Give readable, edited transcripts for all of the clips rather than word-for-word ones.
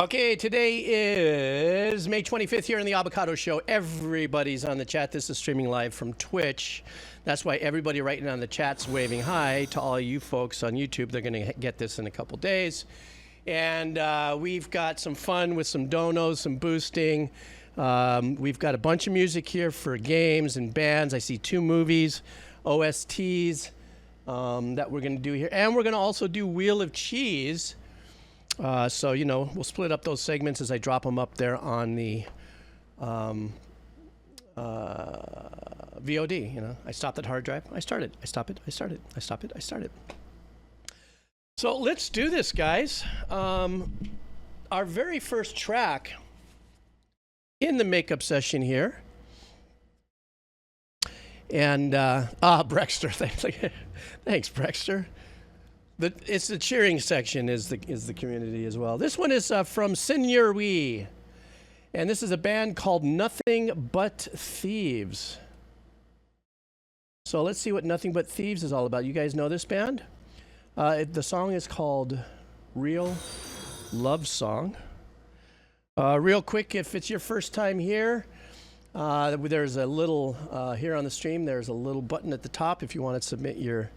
Okay, today is May 25th here in the Avocado Show. Everybody's on the chat. This is streaming live from Twitch. That's why everybody right now in the chat's waving hi to all you folks on YouTube. They're going to get this in a couple days. And we've got some fun with some donos, some boosting. We've got a bunch of music here for games and bands. I see 2 movies, OSTs that we're going to do here. And we're going to also do Wheel of Cheese. So, you know, we'll split up those segments as I drop them up there on the VOD. You know, I stopped that hard drive. I started. I stop it. I started. I stop it. I started. So let's do this, guys. Our very first track in the makeup session here. And, Brexter. Thanks, Brexter. It's the cheering section is the community as well. This one is from Senior Wee, and this is a band called Nothing But Thieves. So let's see what Nothing But Thieves is all about. You guys know this band? The song is called Real Love Song. Real quick, if it's your first time here, there's a little here on the stream. There's a little button at the top if you want to submit your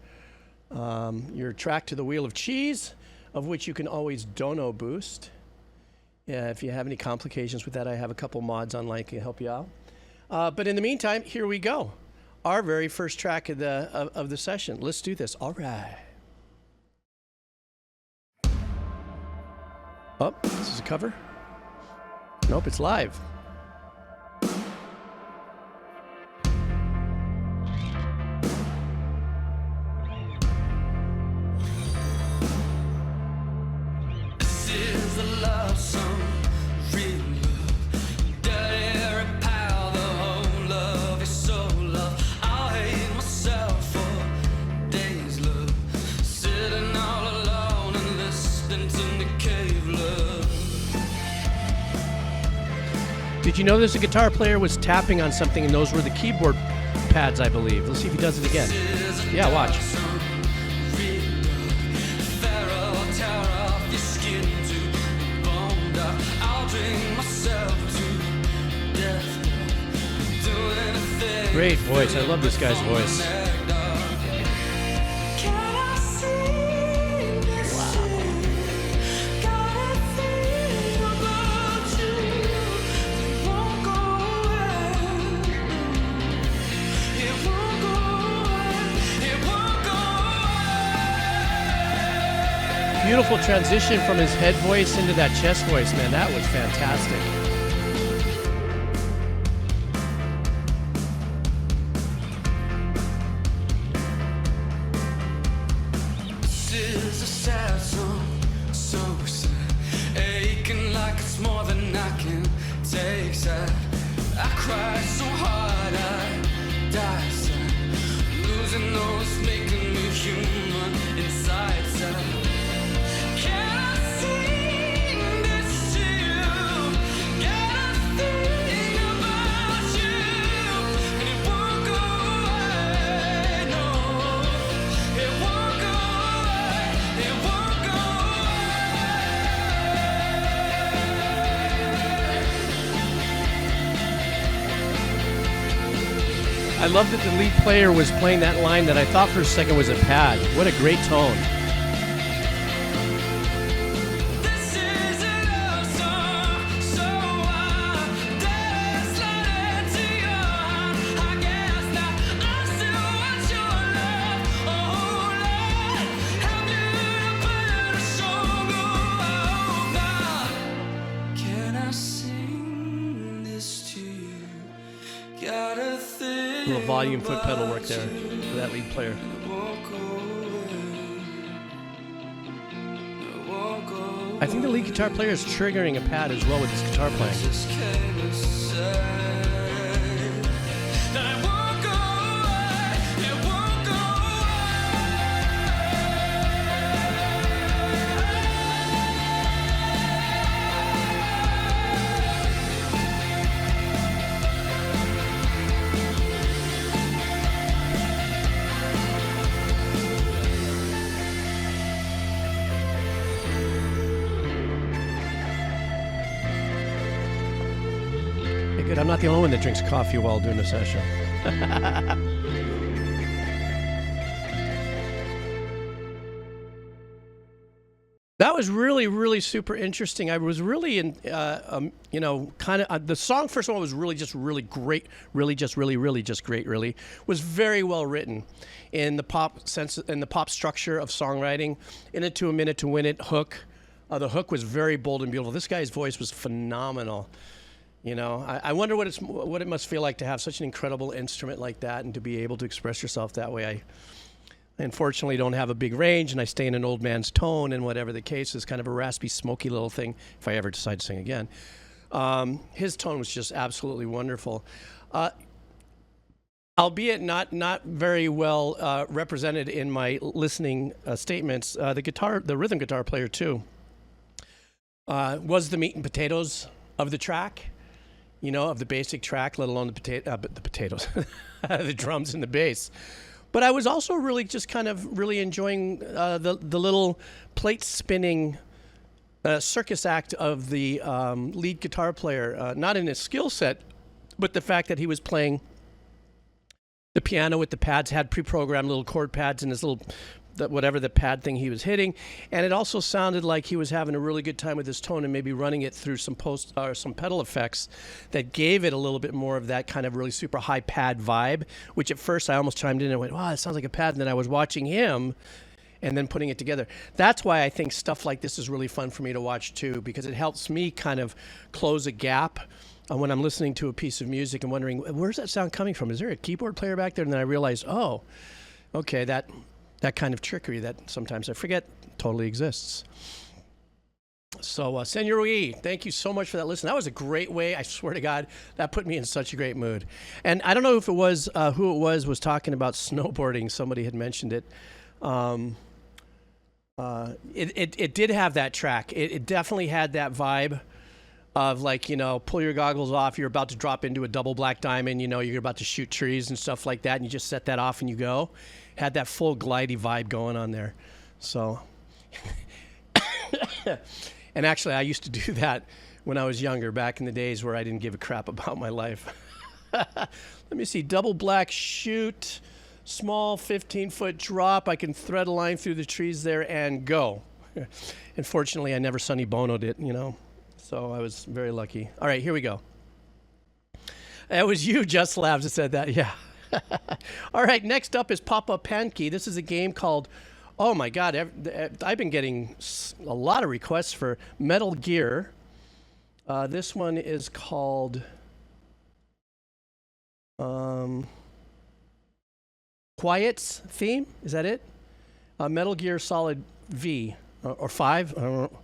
track to the Wheel of Cheese, of which you can always dono boost. If you have any complications with that, I have a couple mods online to help you out. But in the meantime, here we go. Our very first track of the session. Let's do this. All right. Oh, this is a cover? Nope, it's live. Did you know there's a guitar player was tapping on something and those were the keyboard pads, I believe. Let's see if he does it again. Yeah, watch. Great voice. I love this guy's voice. Beautiful transition from his head voice into that chest voice, man. That was fantastic. This is a sad song, so sad, aching like it's more than I can take. Sad, I cry so hard, I die sad, losing all is making me human inside sad. I love that the lead player was playing that line that I thought for a second was a pad. What a great tone. Little volume foot pedal work there for that lead player. I think the lead guitar player is triggering a pad as well with his guitar playing. good. I'm not the only one that drinks coffee while doing a session. That was really, really super interesting. I was really in, you know, kind of, the song, first of all, was really just really great, really just really, really just great, really. Was very well written in the pop sense, in the pop structure of songwriting. In It to a Minute to Win It hook. The hook was very bold and beautiful. This guy's voice was phenomenal. You know, I wonder what it must feel like to have such an incredible instrument like that and to be able to express yourself that way. I unfortunately don't have a big range, and I stay in an old man's tone, and whatever the case is, kind of a raspy, smoky little thing if I ever decide to sing again. His tone was just absolutely wonderful. Albeit not very well represented in my listening statements, the rhythm guitar player too was the meat and potatoes of the track, you know, of the basic track, let alone the potatoes, the drums and the bass. But I was also really just kind of really enjoying the little plate spinning circus act of the lead guitar player, not in his skill set, but the fact that he was playing the piano with the pads, had pre-programmed little chord pads in his little, whatever the pad thing he was hitting. And it also sounded like he was having a really good time with his tone and maybe running it through some some pedal effects that gave it a little bit more of that kind of really super high pad vibe, which at first I almost chimed in and went, wow, it sounds like a pad. And then I was watching him and then putting it together. That's why I think stuff like this is really fun for me to watch too, because it helps me kind of close a gap when I'm listening to a piece of music and wondering, where's that sound coming from? Is there a keyboard player back there? And then I realize, oh, okay, that kind of trickery that sometimes I forget totally exists. So, Senor E, thank you so much for that listen. That was a great way. I swear to God, that put me in such a great mood. And I don't know if it was who it was talking about snowboarding. Somebody had mentioned it. It did have that track. It definitely had that vibe of, like, you know, pull your goggles off. You're about to drop into a double black diamond. You know, you're about to shoot trees and stuff like that. And you just set that off and you go. Had that full glidey vibe going on there. So, and actually I used to do that when I was younger, back in the days where I didn't give a crap about my life. Let me see, double black shoot, small 15-foot drop. I can thread a line through the trees there and go. Unfortunately, I never Sonny Bono'd it, you know, so I was very lucky. All right, here we go. It was you, Just Labs, that said that, yeah. All right, next up is Papa Pankey. This is a game called, oh my God, I've been getting a lot of requests for Metal Gear. This one is called Quiet's Theme. Is that it? Metal Gear Solid V or 5. I don't know.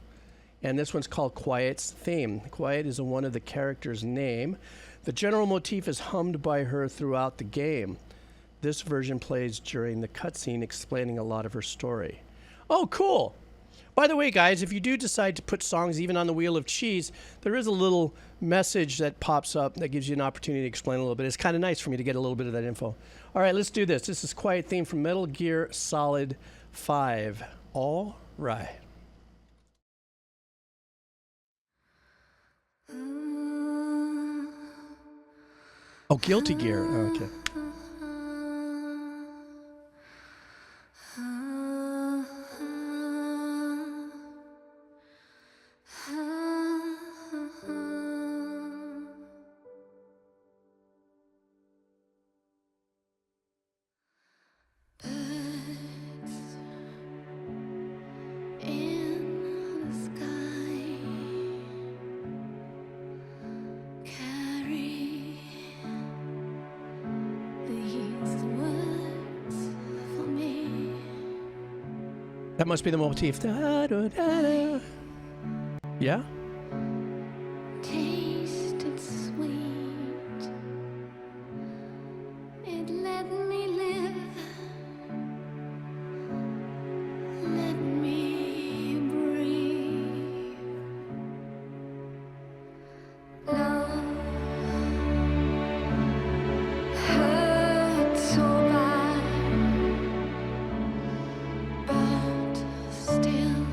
And this one's called Quiet's Theme. Quiet is one of the characters' name. The general motif is hummed by her throughout the game. This version plays during the cutscene, explaining a lot of her story. Oh, cool. By the way, guys, if you do decide to put songs even on the Wheel of Cheese, there is a little message that pops up that gives you an opportunity to explain a little bit. It's kind of nice for me to get a little bit of that info. All right, let's do this. This is Quiet Theme from Metal Gear Solid 5. All right. Oh, Guilty Gear. Oh, okay. That must be the motif. Da, da, da, da. Yeah? Tasted sweet. It let me live. Let me breathe. Love hurt so bad, but still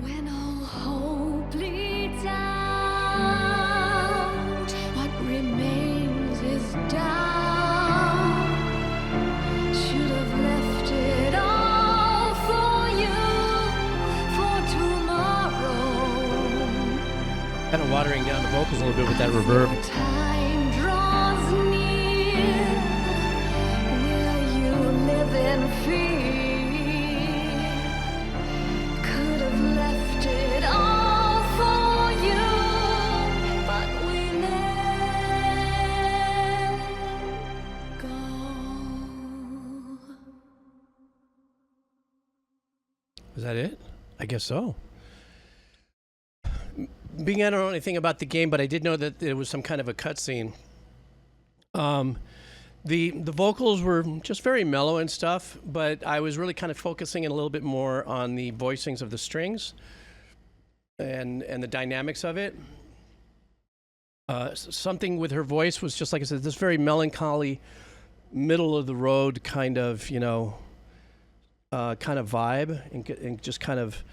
When all hope bleeds out, what remains is doubt. Should have left it all for you, for tomorrow. Kind of watering down the vocals a little bit with that reverb. Time draws near, will you live in fear? Could have left it all for you, but we let go. Is that it? I guess so. Being I don't know anything about the game, but I did know that it was some kind of a cutscene. The vocals were just very mellow and stuff, but I was really kind of focusing in a little bit more on the voicings of the strings and the dynamics of it. Something with her voice was just like I said, this very melancholy, middle of the road kind of, you know, kind of vibe, and just kind of,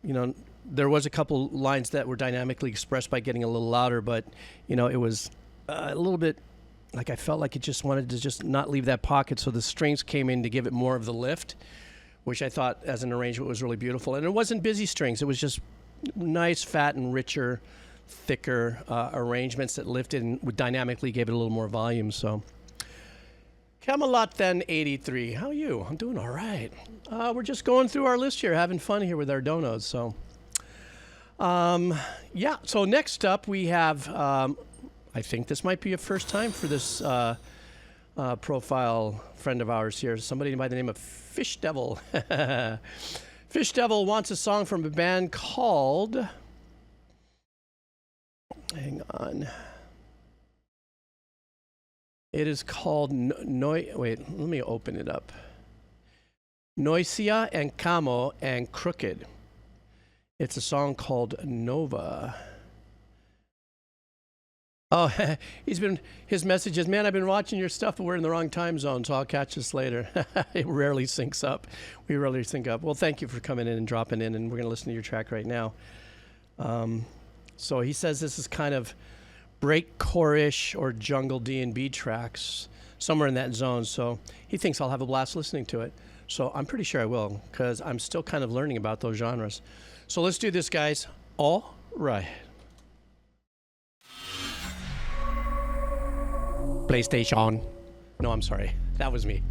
you know. There was a couple lines that were dynamically expressed by getting a little louder, but, you know, it was a little bit like I felt like it just wanted to just not leave that pocket, so the strings came in to give it more of the lift, which I thought as an arrangement was really beautiful. And it wasn't busy strings. It was just nice, fat, and richer, thicker arrangements that lifted and dynamically gave it a little more volume. So, Camelot then 83. How are you? I'm doing all right. We're just going through our list here, having fun here with our donos, so... yeah, so next up we have, I think this might be a first time for this profile friend of ours here, somebody by the name of Fish Devil. Fish Devil wants a song from a band called, hang on, it is called wait, let me open it up. Noisia and Camo and Crooked. It's a song called Nova. Oh, his message is, man, I've been watching your stuff, but we're in the wrong time zone, so I'll catch us later. It rarely syncs up. We rarely sync up. Well, thank you for coming in and dropping in, and we're going to listen to your track right now. So he says this is kind of breakcore-ish or jungle D&B tracks, somewhere in that zone, so he thinks I'll have a blast listening to it. So I'm pretty sure I will, because I'm still kind of learning about those genres. So let's do this, guys. All right. PlayStation. No, I'm sorry. That was me.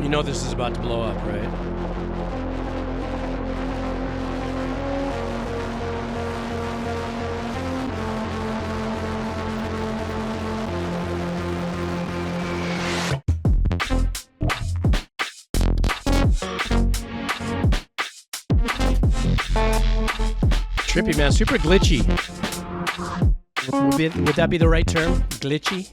You know this is about to blow up, right? Trippy, man. Super glitchy. Would that be the right term? Glitchy?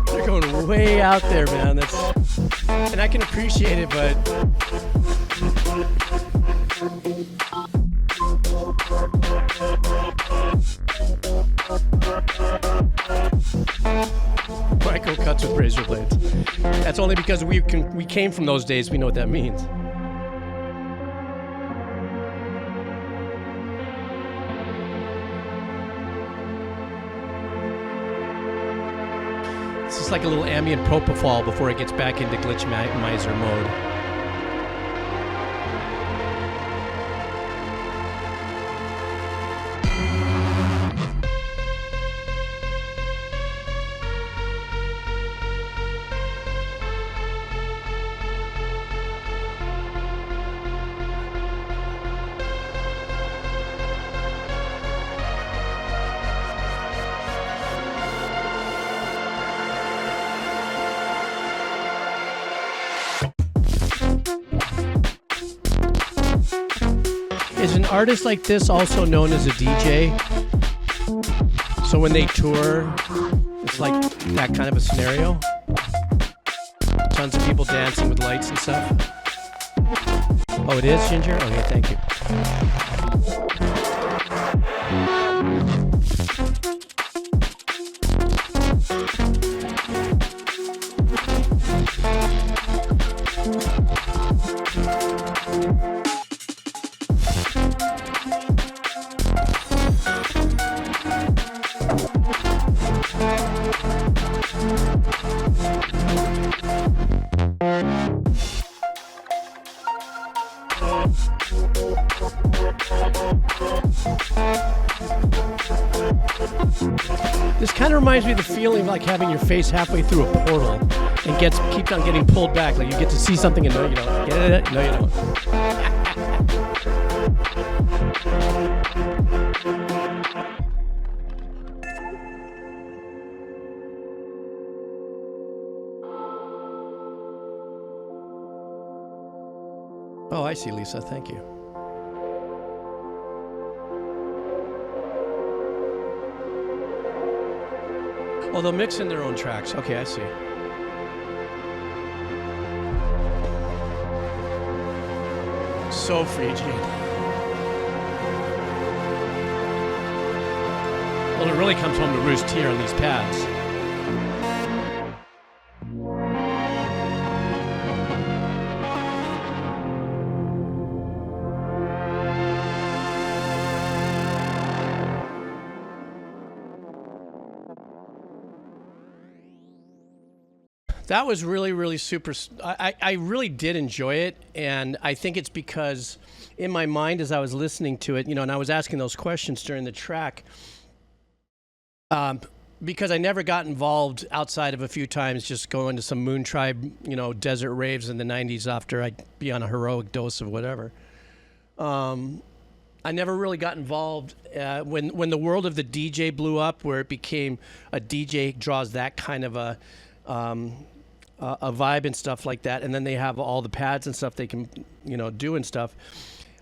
They're going way out there, man. And I can appreciate it, but Michael cuts with razor blades. That's only because we came from those days. We know what that means. It's like a little ambient propofol before it gets back into glitch miser mode. Is an artist like this also known as a DJ? So when they tour, it's like that kind of a scenario? Tons of people dancing with lights and stuff? Oh, it is, Ginger? Okay, thank you. This kind of reminds me of the feeling of like having your face halfway through a portal and keeps on getting pulled back. Like you get to see something and no, you don't. Get it? No, you don't. Oh, I see, Lisa. Thank you. Oh, they'll mix in their own tracks. Okay, I see. So Phrygian. Well, it really comes home to roost here on these pads. That was really, really super. I really did enjoy it, and I think it's because in my mind as I was listening to it, and I was asking those questions during the track, because I never got involved outside of a few times just going to some Moon Tribe, desert raves in the 90s after I'd be on a heroic dose of whatever. I never really got involved when the world of the DJ blew up, where it became a DJ draws that kind of a vibe and stuff like that, and then they have all the pads and stuff they can do and stuff.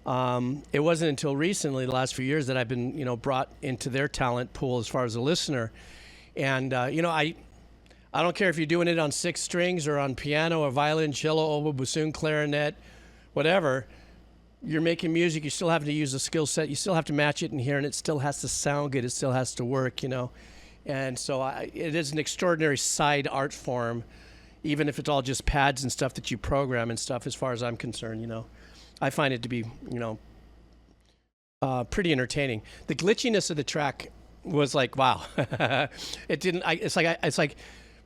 It wasn't until recently, the last few years, that I've been brought into their talent pool as far as a listener. And I don't care if you're doing it on 6 strings or on piano or violin, cello, oboe, bassoon, clarinet, whatever. You're making music, you still have to use a skill set, you still have to match it in here, and it still has to sound good, it still has to work, And so it is an extraordinary side art form, even if it's all just pads and stuff that you program and stuff, as far as I'm concerned, I find it to be, pretty entertaining. The glitchiness of the track was like, wow. It's like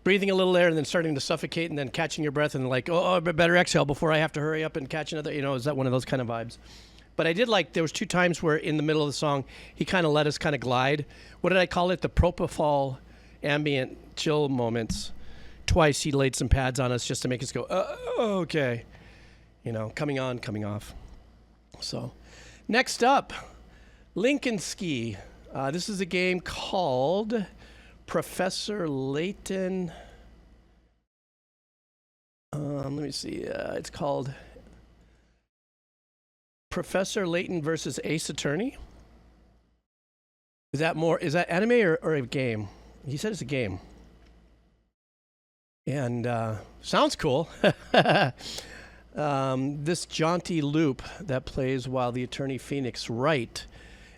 breathing a little air and then starting to suffocate and then catching your breath and like, oh, I better exhale before I have to hurry up and catch another, is that one of those kind of vibes? But I did like, there was 2 times where in the middle of the song, he kind of let us kind of glide. What did I call it? The propofol ambient chill moments. Twice he laid some pads on us just to make us go, okay. Coming on, coming off. So next up, Lincoln Ski. This is a game called Professor Layton. Let me see. It's called Professor Layton versus Ace Attorney. Is that anime or a game? He said it's a game. And sounds cool. This jaunty loop that plays while the attorney Pheonix Wright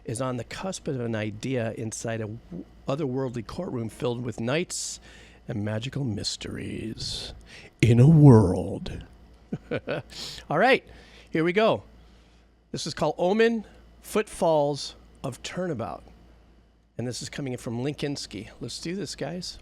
is on the cusp of an idea inside a otherworldly courtroom filled with knights and magical mysteries in a world. All right, here we go. This is called Omen, Footfalls of Turnabout. And this is coming in from Linkinsky. Let's do this, guys.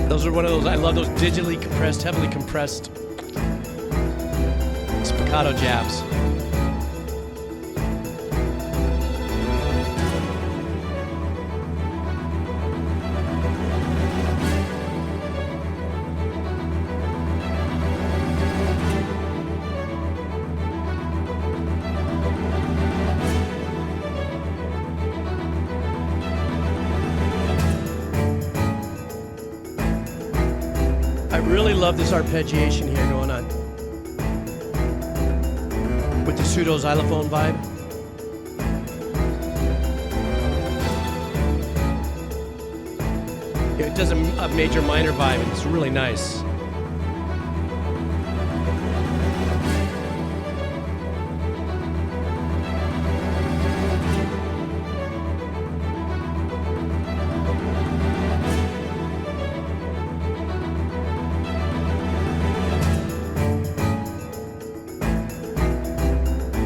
Those are one of those, I love those digitally compressed, heavily compressed spiccato jabs. really love this arpeggiation here going on. With the pseudo xylophone vibe. It does a major minor vibe, and it's really nice.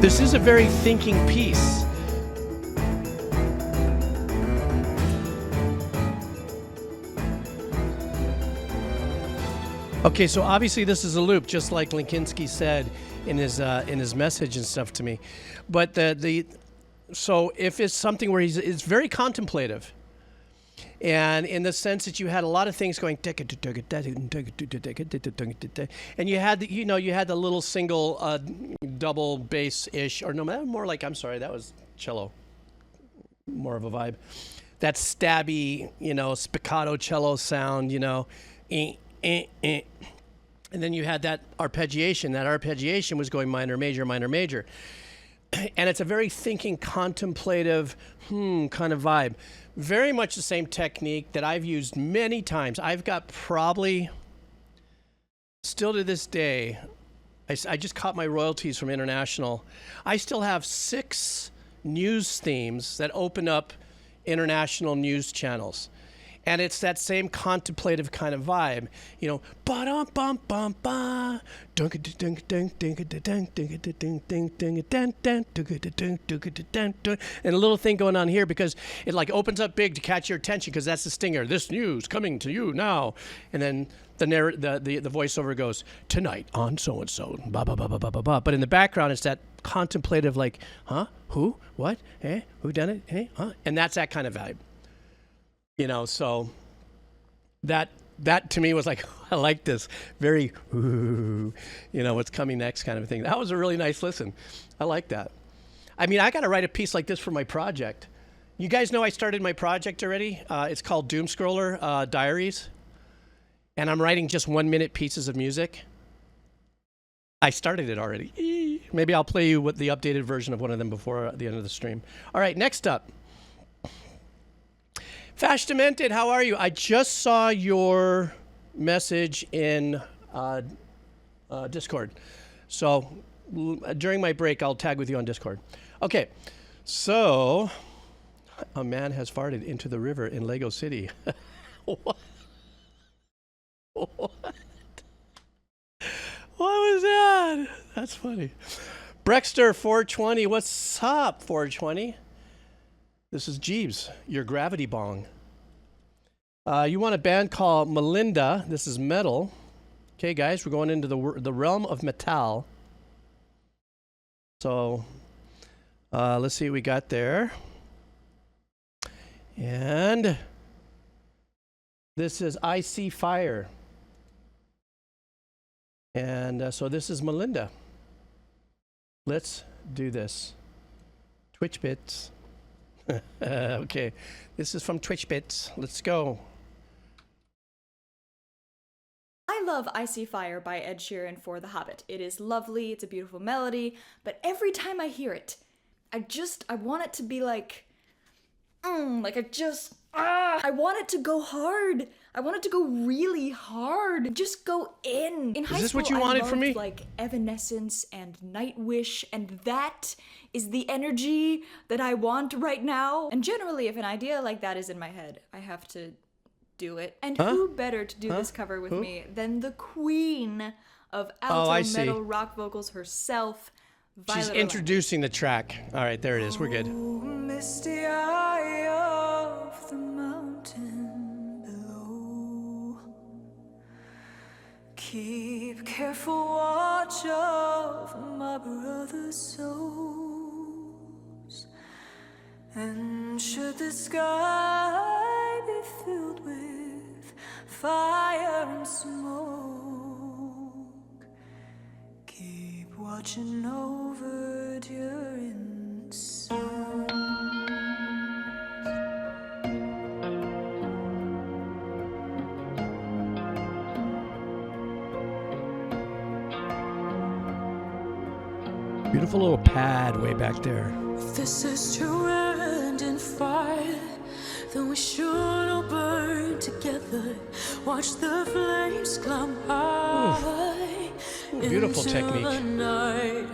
This is a very thinking piece. Okay, so obviously this is a loop, just like Linkinski said in his message and stuff to me. But so if it's something where it's very contemplative, and in the sense that you had a lot of things going, and you had the little single double bass-ish, or no, more like, I'm sorry, that was cello, more of a vibe. That stabby, spiccato cello sound, and then you had that arpeggiation. That arpeggiation was going minor, major, minor, major. And it's a very thinking, contemplative, kind of vibe. Very much the same technique that I've used many times. I've got probably, still to this day, I just caught my royalties from International. I still have 6 news themes that open up international news channels. And it's that same contemplative kind of vibe, ba-dum bum bum ba, dunk dunk dunk dunk dunk dunk dunk dunk dunk dunk dunk dunk, and a little thing going on here because it like opens up big to catch your attention because that's the stinger. This news coming to you now, and then the voiceover goes tonight on so and so, ba ba ba ba ba ba ba. But in the background, it's that contemplative, like, huh, who, what, who done it, huh, and that's that kind of vibe. So that to me was like, I like this very, what's coming next kind of thing. That was a really nice listen. I like that. I mean, I got to write a piece like this for my project. You guys know I started my project already. It's called Doomscroller Diaries. And I'm writing just 1-minute pieces of music. I started it already. Maybe I'll play you with the updated version of one of them before the end of the stream. All right, next up. Fash Demented, how are you? I just saw your message in Discord. So during my break, I'll tag with you on Discord. Okay, so a man has farted into the river in Lego City. What? What? What was that? That's funny. Brexter 420, what's up, 420? This is Jeeves, your gravity bong. You want a band called Malinda. This is metal. Okay, guys, we're going into the realm of metal. So let's see what we got there. And this is I See Fire. And so this is Malinda. Let's do this. Twitch bits. Okay, this is from Twitch Bits. Let's go. I love I See Fire by Ed Sheeran for The Hobbit. It is lovely, it's a beautiful melody, but every time I hear it, I want it to be like, I want it to go hard. I want it to go really hard. Just go in. In high Is this school, what you I wanted loved, from me? like Evanescence and Nightwish, and that is the energy that I want right now. And generally, if an idea like that is in my head, I have to do it. And who better to do this cover with me than the queen of alto metal rock vocals herself, Violet She's Orlando. introducing the track. All right, there it is. We're good. Oh, misty eye of the mountain below, keep careful watch of my brother's souls, and should the sky be filled with fire and smoke, keep watching over during sun. Beautiful little pad way back there. If this is to end in fire, then we should all burn together. Watch the flames climb high. Beautiful into technique. the night.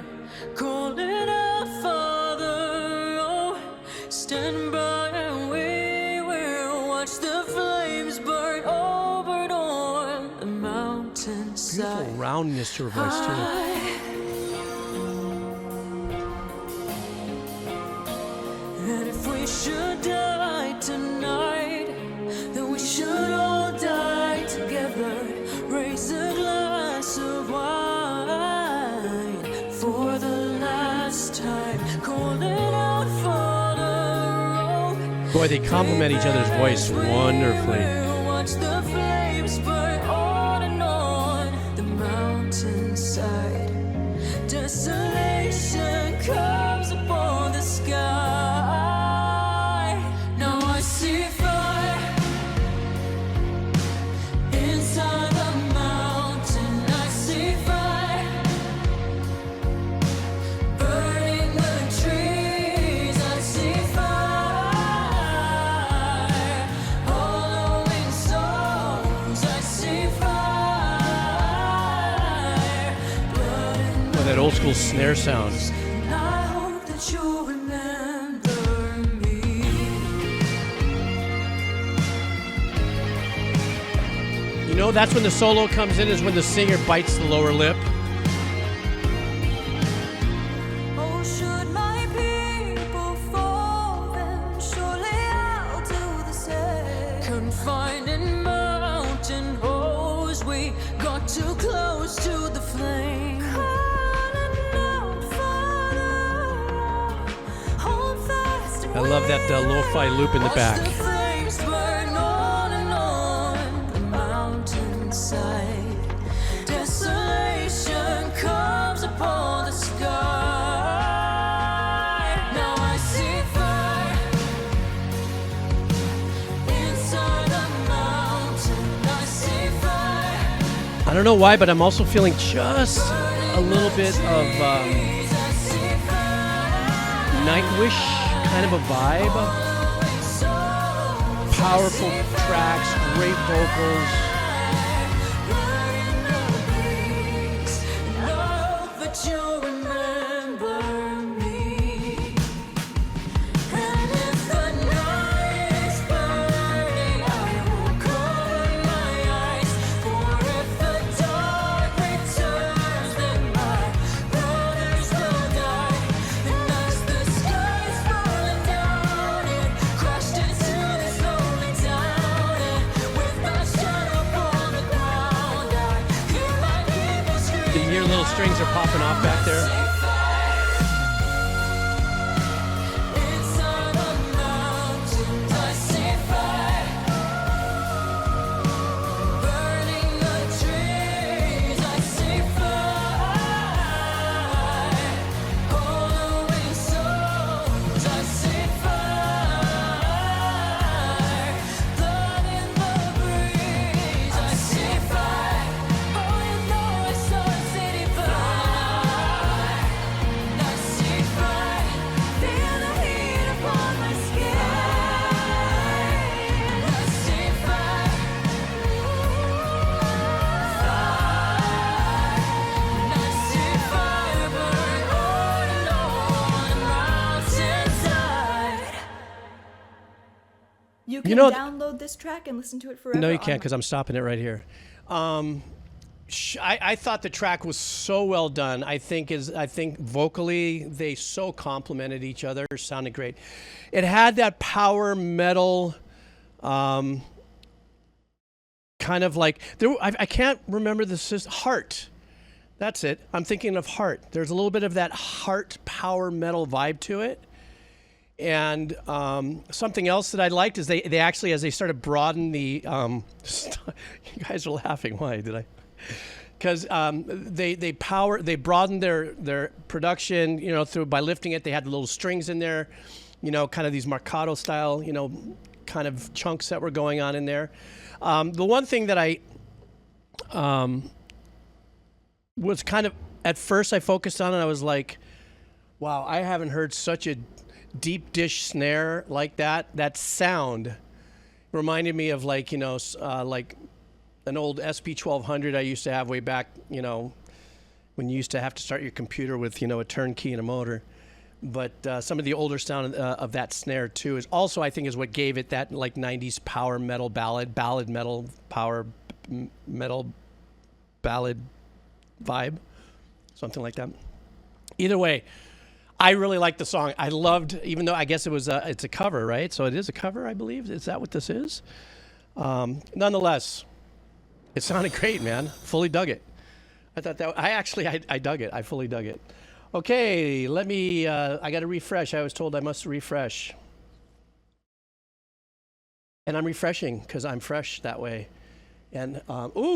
Calling out, Father, oh, stand by and we will watch the flames burn over on the mountainside. Beautiful roundness to her voice too. And if we should die tonight, then we should all die together. Raise a glass of wine for the last time. Calling out Father, oh, Boy, they complement each other's voice wonderfully. watch the flames burn on and on the mountainside. Desolation comes upon the sky. Now I see fire inside the mountain. I see fire burning the trees. I see fire hollowing souls. I see fire blood in Oh, that old school snare sound. and I hope that you'll remember me. You know, that's when the solo comes in, is when the singer bites the lower lip. Oh, should my people fall, then surely I'll do the same. Confined in mountain holes, we got too close to the flame. Calling out, Father, hold fast and I love that lo-fi loop in the watch back. the flames burn on and on the mountainside. Desolation comes upon the sky. Now I see fire inside the mountain. I see fire I don't know why, but I'm also feeling just a little bit of trees. I see fire Nightwish kind of a vibe. hollowing souls. Powerful tracks, great vocals. Burning the breeze. And I hope that you'll remember me. And if the night is burning, I will cover my eyes. For if the dark returns, then my brothers will die. And as the sky's falling down, it crashed into this lonely town. And with my shadow upon the ground, I hear my people scream. Can you hear little strings are popping off back there? Inside the mountains, I see fire burning the trees. I see fire hollowing souls. I see fire blood in the breeze. I see fire. Oh, you know it's so city fire. I see fire. Feel the heat upon my skin. I see fire. I see fire burn on and on the mountainside. You can know- download this track and listen to it forever. No, you on can't my- because I'm stopping it right here. I thought the track was so well done. I think vocally they so complemented each other. Sounded great. It had that power metal, kind of like there. I can't remember the Heart. That's it. I'm thinking of Heart. There's a little bit of that Heart power metal vibe to it. And something else that I liked is they actually, as they started broaden the, you guys are laughing. Why did I? Because they broadened their production, you know, through by lifting it. They had the little strings in there, you know, kind of these marcato style, you know, kind of chunks that were going on in there. The one thing that I was kind of at first I focused on, and I was like, Wow, I haven't heard such a deep dish snare like that. That sound reminded me of like, like an old SP1200 I used to have way back, when you used to have to start your computer with, a turnkey and a motor. But some of the older sound of that snare too is also, I think, is what gave it that like 90s power metal ballad metal power metal ballad vibe, something like that. Either way, I really like the song. I loved, even though I guess it's a cover, right? So it is a cover, I believe. Is that what this is? Nonetheless, it sounded great, man. Fully dug it. I thought that I dug it. I fully dug it. Okay, let me. I got to refresh. I was told I must refresh, and I'm refreshing because I'm fresh that way. And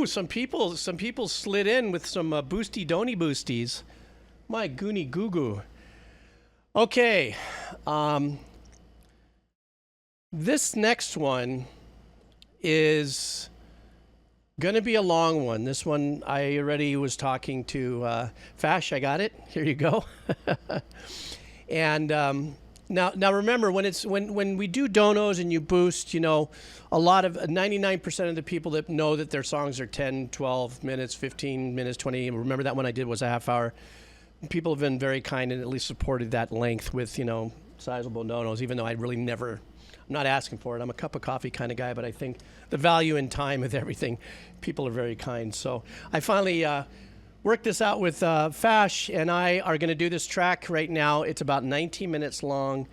some people slid in with some boosty donny boosties. My goony goo goo. Okay, this next one is gonna be a long one. This one I already was talking to Fash. I got it. Here you go. And now remember, when we do donos and you boost, a lot of 99% of the people that know that their songs are 10, 12 minutes, 15 minutes, 20. Remember that one I did was a half hour. People have been very kind and at least supported that length with, sizable donos, even though I really never, I'm not asking for it. I'm a cup of coffee kind of guy, but I think the value in time with everything, people are very kind. So I finally worked this out with Fash, and I are going to do this track right now. It's about 19 minutes long.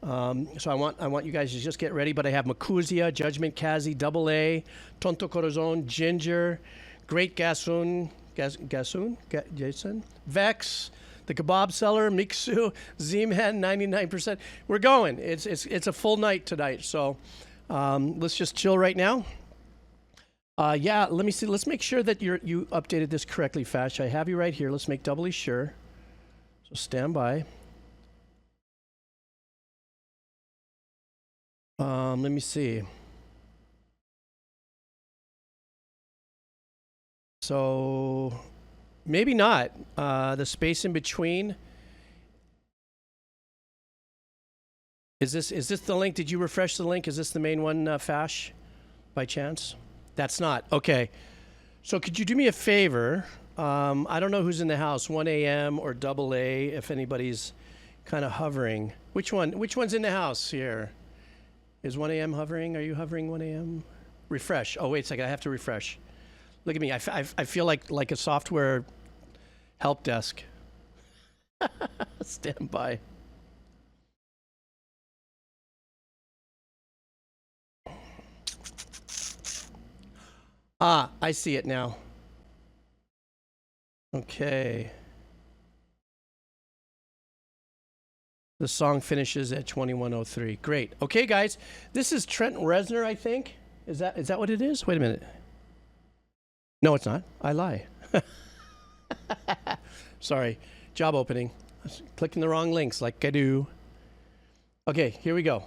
So I want you guys to just get ready, but I have Makuzia, Judgment Kazi, Double A, Tonto Corazon, Ginger, Great Jason, Vex, The Kebab Seller, Mixu, Z-Man, 99%. We're going. It's a full night tonight, so let's just chill right now. Yeah, let me see. Let's make sure that you updated this correctly, Fash. I have you right here. Let's make doubly sure. So stand by. Let me see. So maybe not. The space in between. Is this the link? Did you refresh the link? Is this the main one, Fash, by chance? That's not. Okay. So could you do me a favor? I don't know who's in the house, 1 a.m. or double A, if anybody's kind of hovering. Which one's in the house here? Is 1 a.m. hovering? Are you hovering 1 a.m.? Refresh. Oh, wait a second. I have to refresh. Look at me. I feel like a software help desk. Stand by. Ah, I see it now. Okay. The song finishes at 21:03. Great. Okay, guys. This is Trent Reznor, I think. Is that what it is? Wait a minute. No, it's not. I lie. Sorry. Job opening. Clicking the wrong links like I do. Okay, here we go.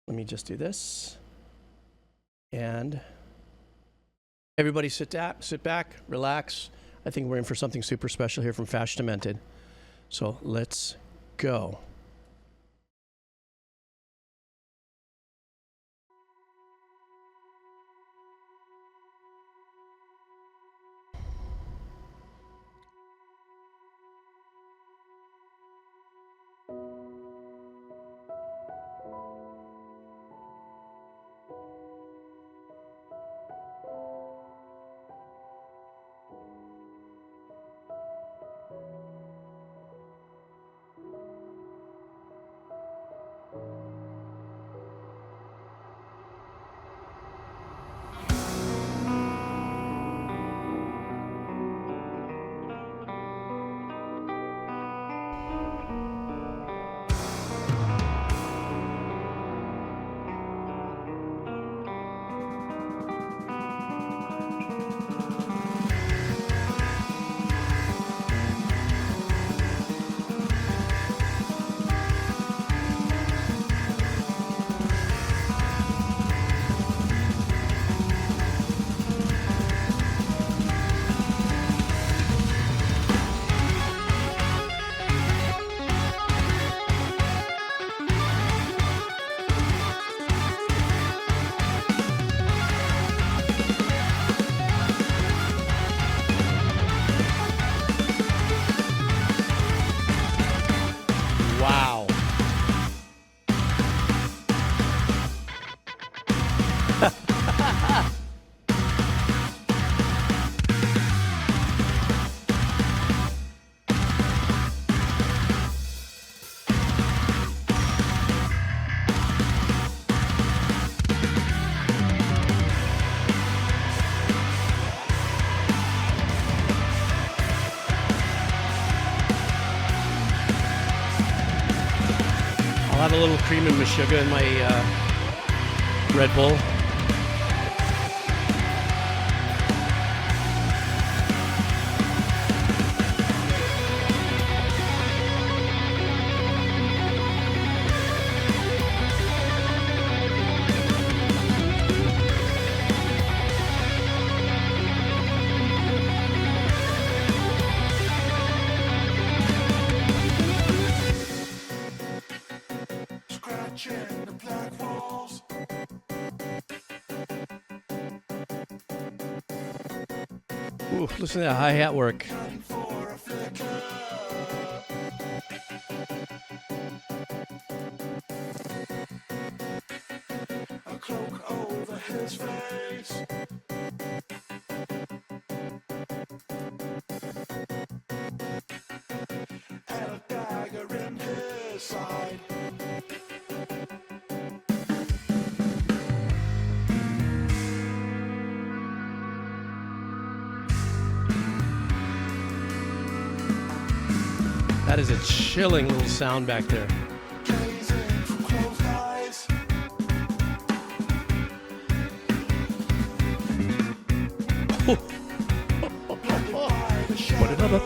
Let me just do this. And everybody sit back, relax. I think we're in for something super special here from Fash Demented. So let's go. I'll have a little cream and sugar in my Red Bull. Ooh, listen to that hi-hat work. A cloak over his face. And a dagger in his side. That is a chilling little sound back there. Gazing from closed eyes. Put it up.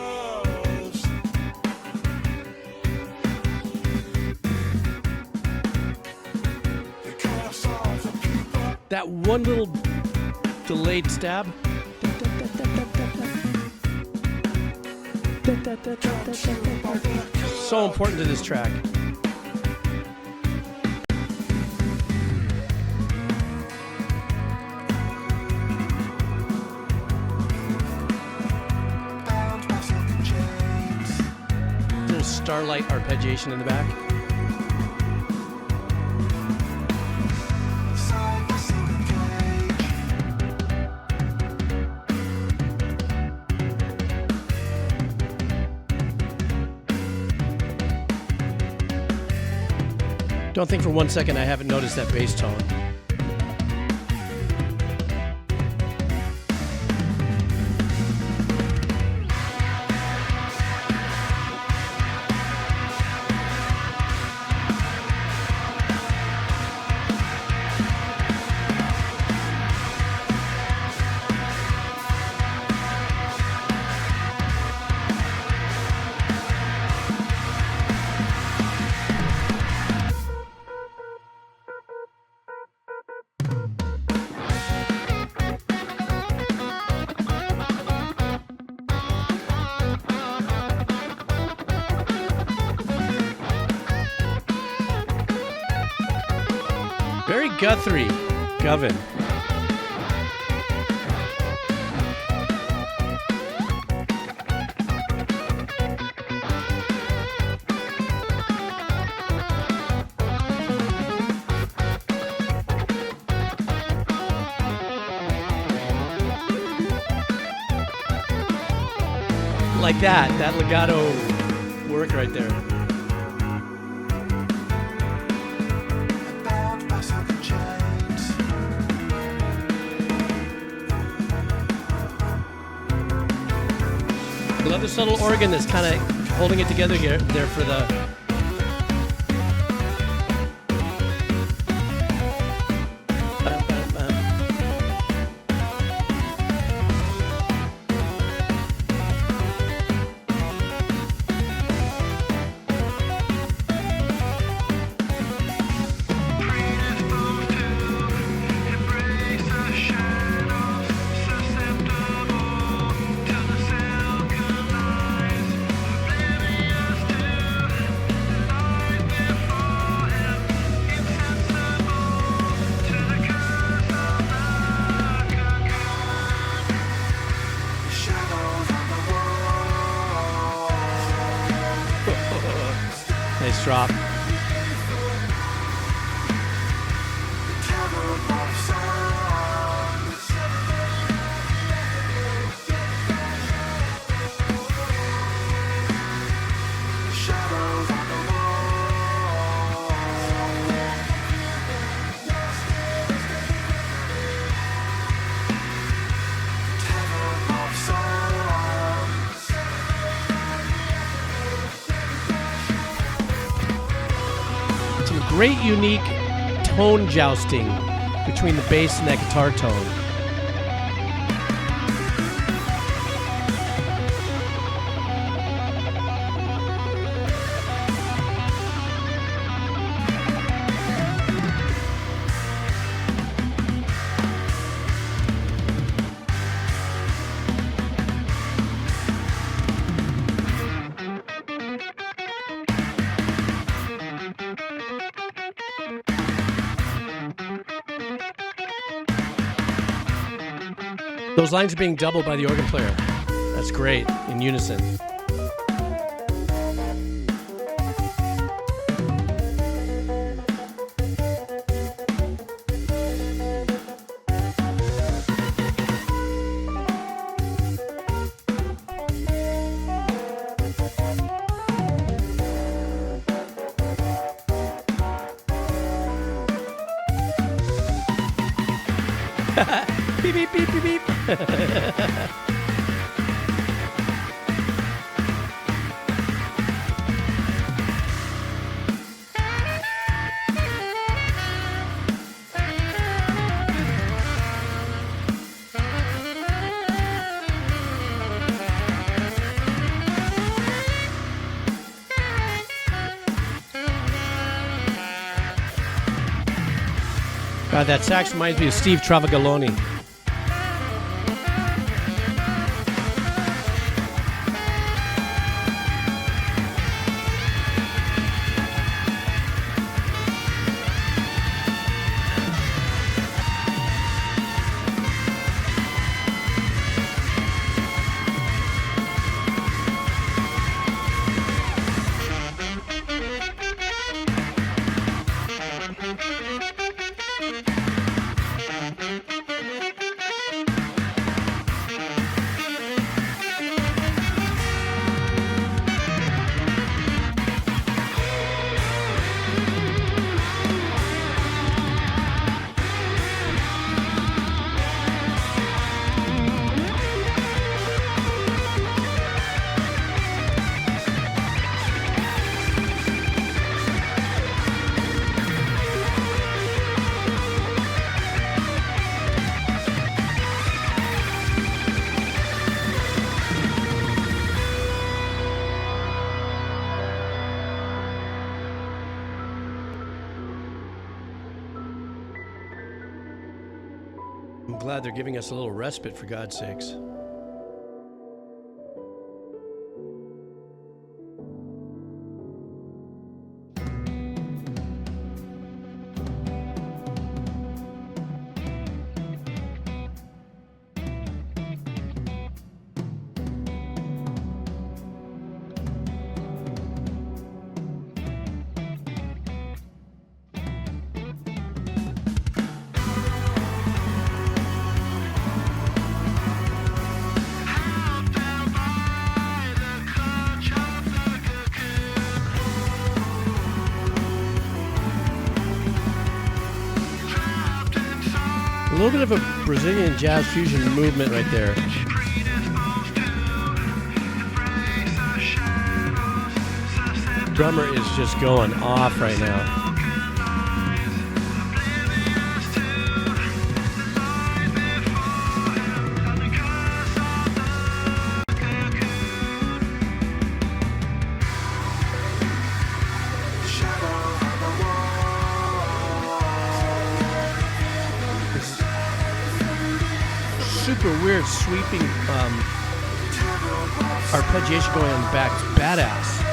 That one little delayed stab. So important to this track. Little starlight arpeggiation in the back. Don't think for 1 second I haven't noticed that bass tone. Very Guthrie. Govin. Like that legato work right there. I love the subtle organ that's kind of holding it together here, there for the... Nice drop. great unique tone jousting between the bass and that guitar tone. Those lines are being doubled by the organ player. That's great, in unison. Beep, beep, beep, beep, beep. God, that sax reminds me of Steve Travagalloni. I'm glad they're giving us a little respite, for God's sakes. A little bit of a Brazilian jazz fusion movement right there. Drummer is just going off right now. Super weird sweeping arpeggiation going on the back. It's badass.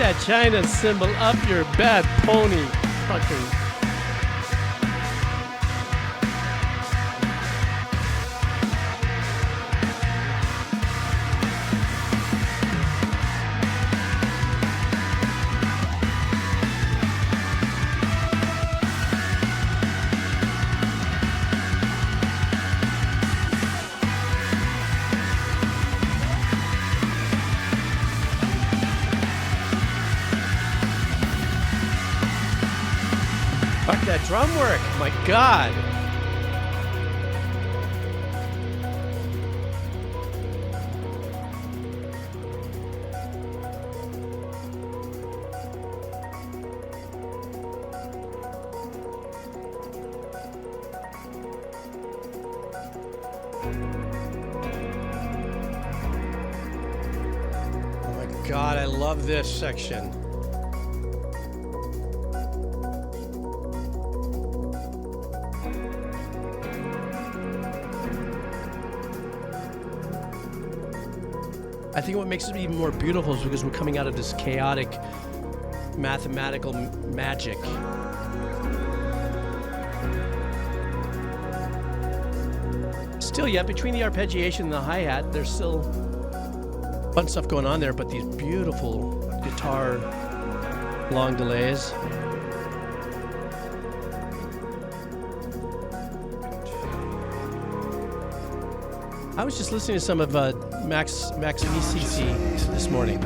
that China symbol up your bad pony. Fucking. Fuck that drum work. My God. Oh my God, I love this section. I think what makes it even more beautiful is because we're coming out of this chaotic mathematical magic. Still, yeah, between the arpeggiation and the hi-hat, there's still fun stuff going on there, but these beautiful guitar long delays. I was just listening to some of Maxim this morning.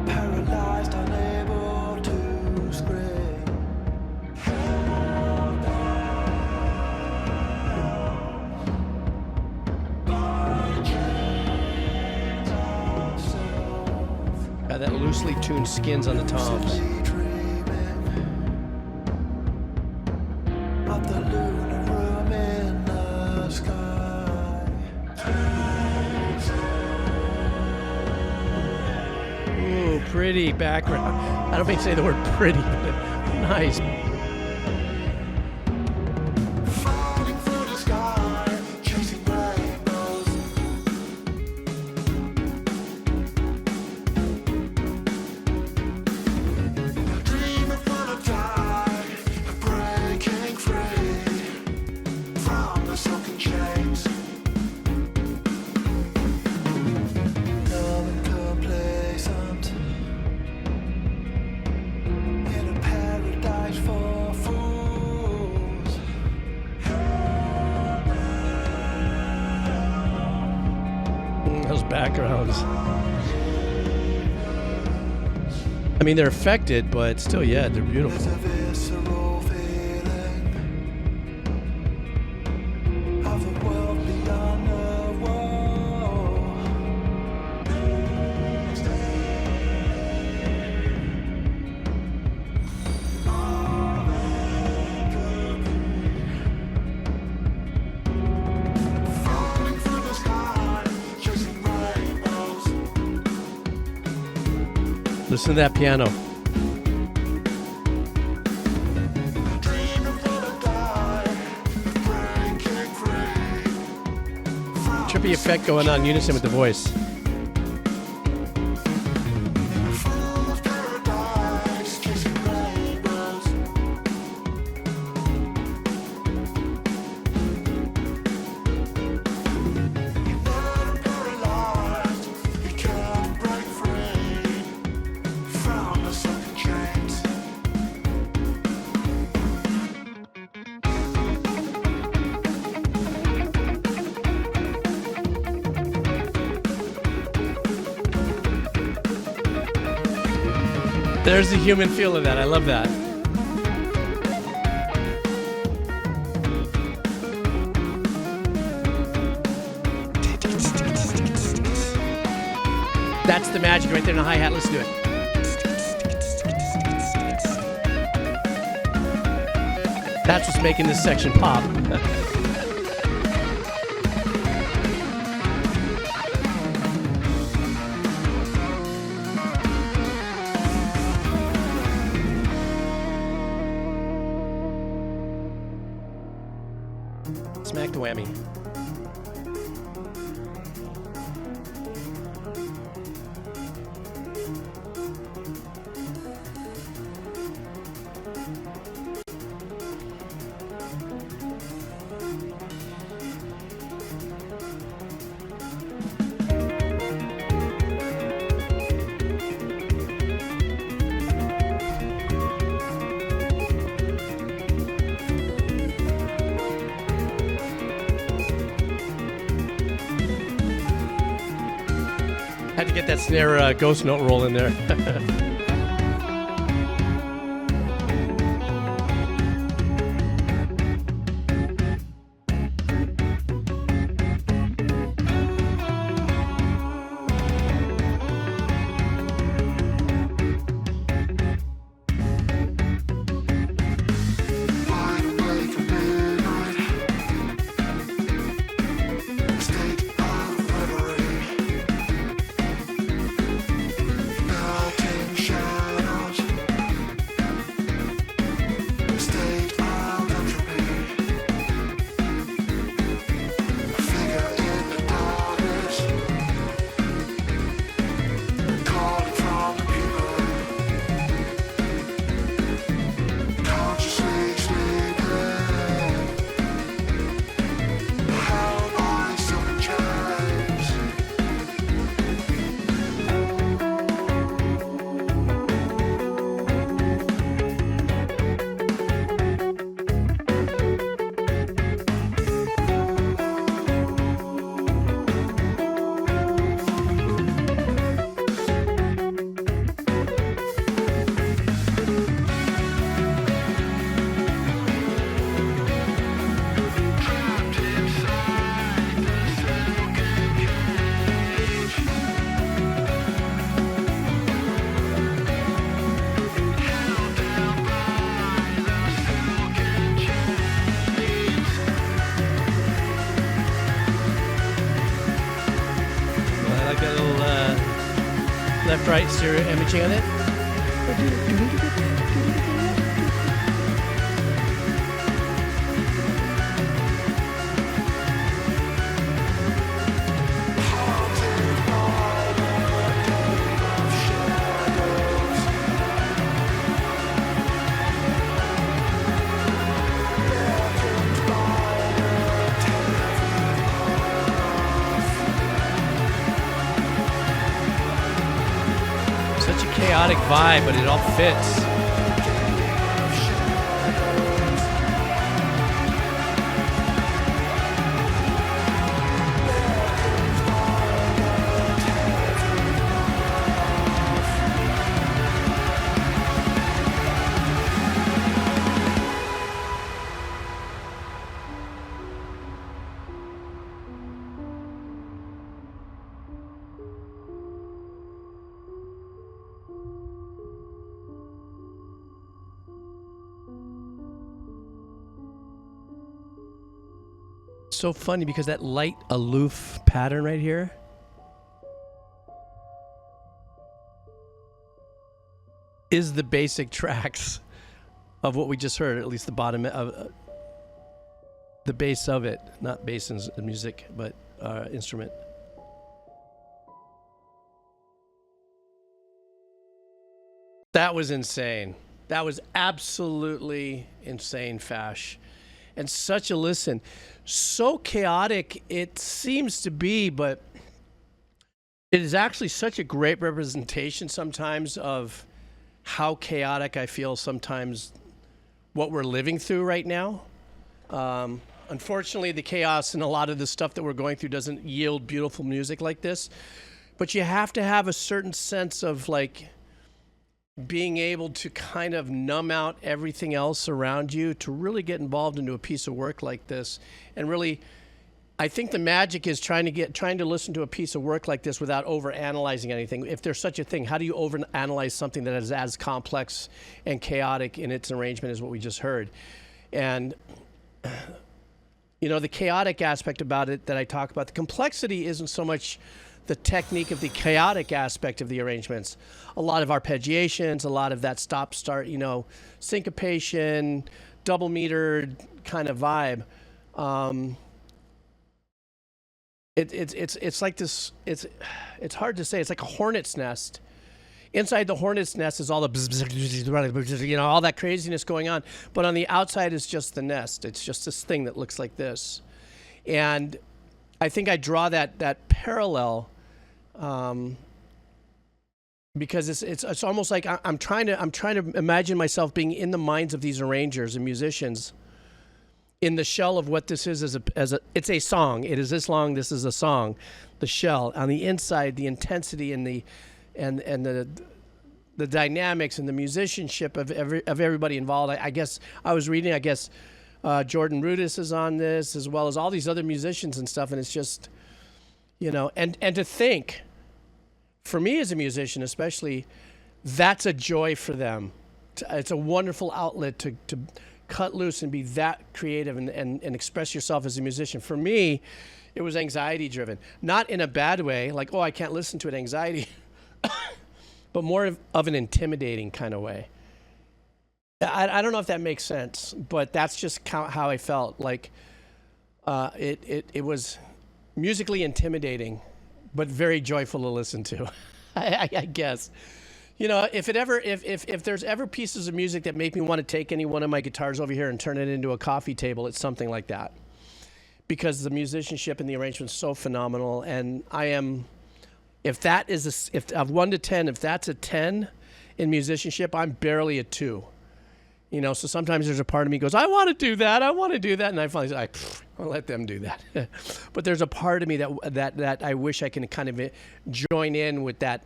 Paralyzed, unable to scream. Got that loosely tuned skins on the toms. Of the lunar room in the sky. Ooh, pretty background. I don't mean to say the word pretty, but nice. Falling through the sky, chasing rainbows. Dreaming full of die, breaking free from the silken chains. Numb and complacent in a paradise for fools. Those backgrounds. I mean, they're affected, but still, yeah, they're beautiful. There's a visceral feeling of a world beyond the wall. Falling through the sky, chasing rainbows. Listen to that piano. Dreaming full of die, breaking free from Trippy effect going on in unison with the voice. full of paradise, chasing rainbows. Not paralyzed, he can't break free from the silken chains. There's the human feel of that. I love that. That's the magic right there in the hi-hat. Let's do it. That's what's making this section pop. Smack the whammy. Had to get that snare ghost note roll in there. Left-right stereo imaging on it. Chaotic vibe, but it all fits. So funny because that light aloof pattern right here is the basic tracks of what we just heard, at least the bottom of the bass of it, not bass in music, but instrument. That was insane. That was absolutely insane, Fash. And such a listen. So chaotic it seems to be, but it is actually such a great representation sometimes of how chaotic I feel sometimes what we're living through right now. Unfortunately, the chaos and a lot of the stuff that we're going through doesn't yield beautiful music like this. But you have to have a certain sense of like being able to kind of numb out everything else around you to really get involved into a piece of work like this. And really, I think the magic is trying to listen to a piece of work like this without over-analyzing anything. If there's such a thing, how do you over-analyze something that is as complex and chaotic in its arrangement as what we just heard? And, you know, the chaotic aspect about it that I talk about, the complexity isn't so much the technique of the chaotic aspect of the arrangements. A lot of arpeggiations, a lot of that stop-start, you know, syncopation, double-metered kind of vibe. It's like this. It's hard to say. It's like a hornet's nest. Inside the hornet's nest is all the, you know, all that craziness going on. But on the outside is just the nest. It's just this thing that looks like this. And I think I draw that parallel because it's almost like I'm trying to imagine myself being in the minds of these arrangers and musicians in the shell of what this is as a it's a song. It is this long. This is a song. The shell on the inside, the intensity and the dynamics and the musicianship of everybody involved. I guess I was reading. I guess Jordan Rudess is on this as well as all these other musicians and stuff. And it's just, you know, and to think, for me as a musician, especially, that's a joy for them. It's a wonderful outlet to cut loose and be that creative and express yourself as a musician. For me, it was anxiety driven, not in a bad way, like, oh, I can't listen to it, anxiety, but more of an intimidating kind of way. I don't know if that makes sense, but that's just how I felt. Like it was musically intimidating, but very joyful to listen to. I guess. You know, if there's ever pieces of music that make me want to take any one of my guitars over here and turn it into a coffee table, it's something like that. Because the musicianship and the arrangement's so phenomenal, and I am, if of 1 to 10, if that's a 10 in musicianship, I'm barely a 2. You know, so sometimes there's a part of me goes, I want to do that, and I finally say, I'll let them do that. But there's a part of me that I wish I can kind of join in with that,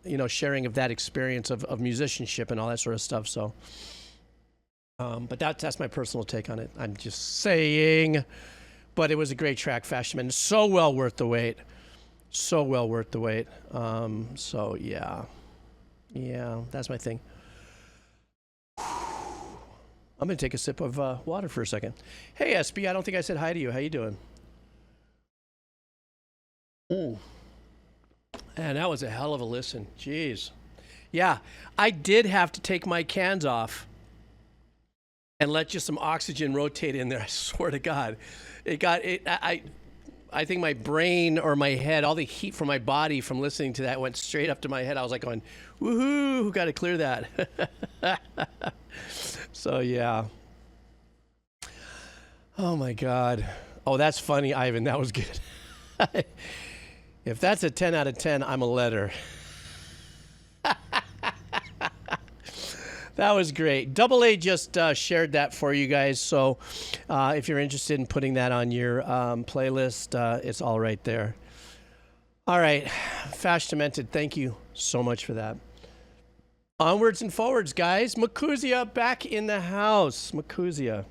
you know, sharing of that experience of musicianship and all that sort of stuff. So, but that's my personal take on it. I'm just saying, but it was a great track, Fashionman. So well worth the wait. So well worth the wait. So yeah, that's my thing. I'm gonna take a sip of water for a second. Hey, SB, I don't think I said hi to you. How you doing? Ooh. Man, that was a hell of a listen. Jeez. Yeah, I did have to take my cans off and let just some oxygen rotate in there. I swear to God. I think my brain or my head, all the heat from my body from listening to that went straight up to my head. I was like going, woohoo, got to clear that. So, yeah. Oh, my God. Oh, that's funny, Ivan. That was good. If that's a 10 out of 10, I'm a letter. That was great. Double A just shared that for you guys. So if you're interested in putting that on your playlist, it's all right there. All right. Fash Demented, thank you so much for that. Onwards and forwards, guys. Makuzia back in the house. Makuzia.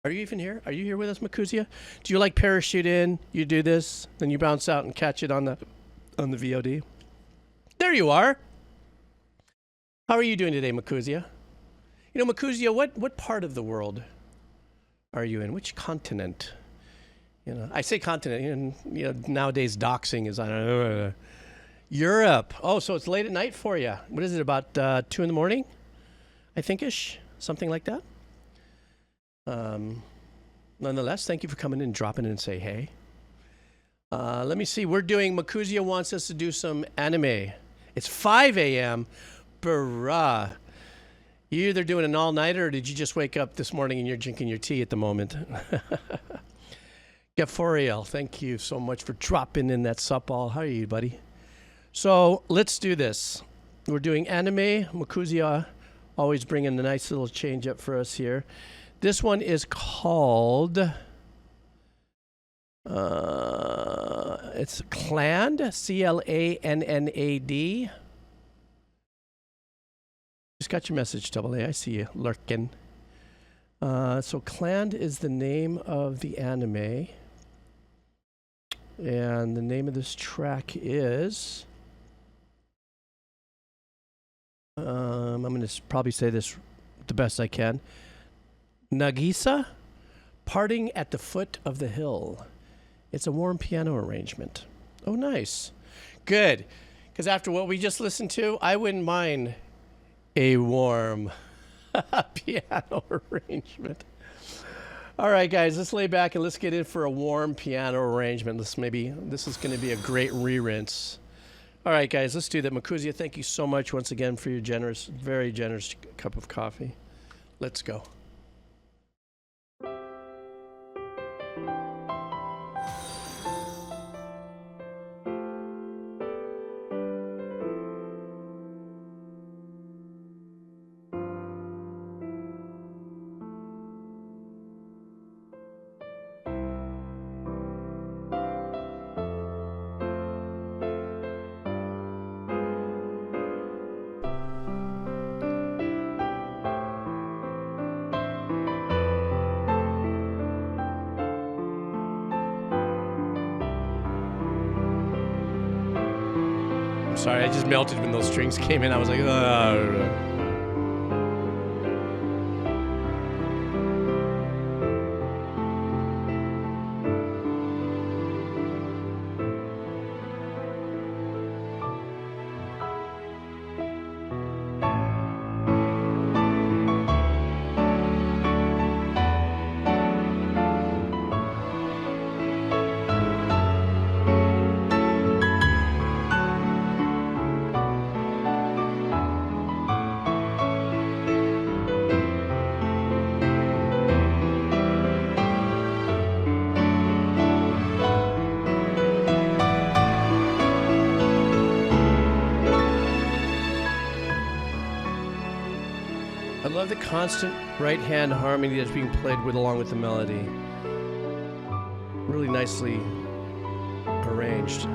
Are you even here? Are you here with us, Makuzia? Do you like parachute in? You do this, then you bounce out and catch it on the VOD? There you are. How are you doing today, Makuzia? You know, Makuzia, what part of the world are you in? Which continent? You know, I say continent, and you know, nowadays doxing is on Europe. Oh, so it's late at night for you. What is it, about 2 in the morning? I think-ish, something like that. Nonetheless, thank you for coming in and dropping in and say hey. Let me see. We're doing, Makuzia wants us to do some anime. It's 5 a.m. Bruh. You either doing an all-nighter or did you just wake up this morning and you're drinking your tea at the moment? Gaforiel, thank you so much for dropping in that sup ball. How are you, buddy? So let's do this. We're doing anime. Makuzia always bringing a nice little change up for us here. This one is called, it's Clannad, Clannad. Just got your message, Double A. I see you lurking. So Clannad is the name of the anime. And the name of this track is, I'm going to probably say this the best I can. Nagisa, Parting at the Foot of the Hill. It's a warm piano arrangement. Oh, nice. Good. Because after what we just listened to, I wouldn't mind a warm piano arrangement. All right, guys, let's lay back and let's get in for a warm piano arrangement. This is going to be a great re-rinse. All right, guys, let's do that. Makuzia, thank you so much once again for your generous, very generous cup of coffee. Let's go. Sorry, I just melted when those strings came in. I was like, I love the constant right hand harmony that's being played with along with the melody. Really nicely arranged.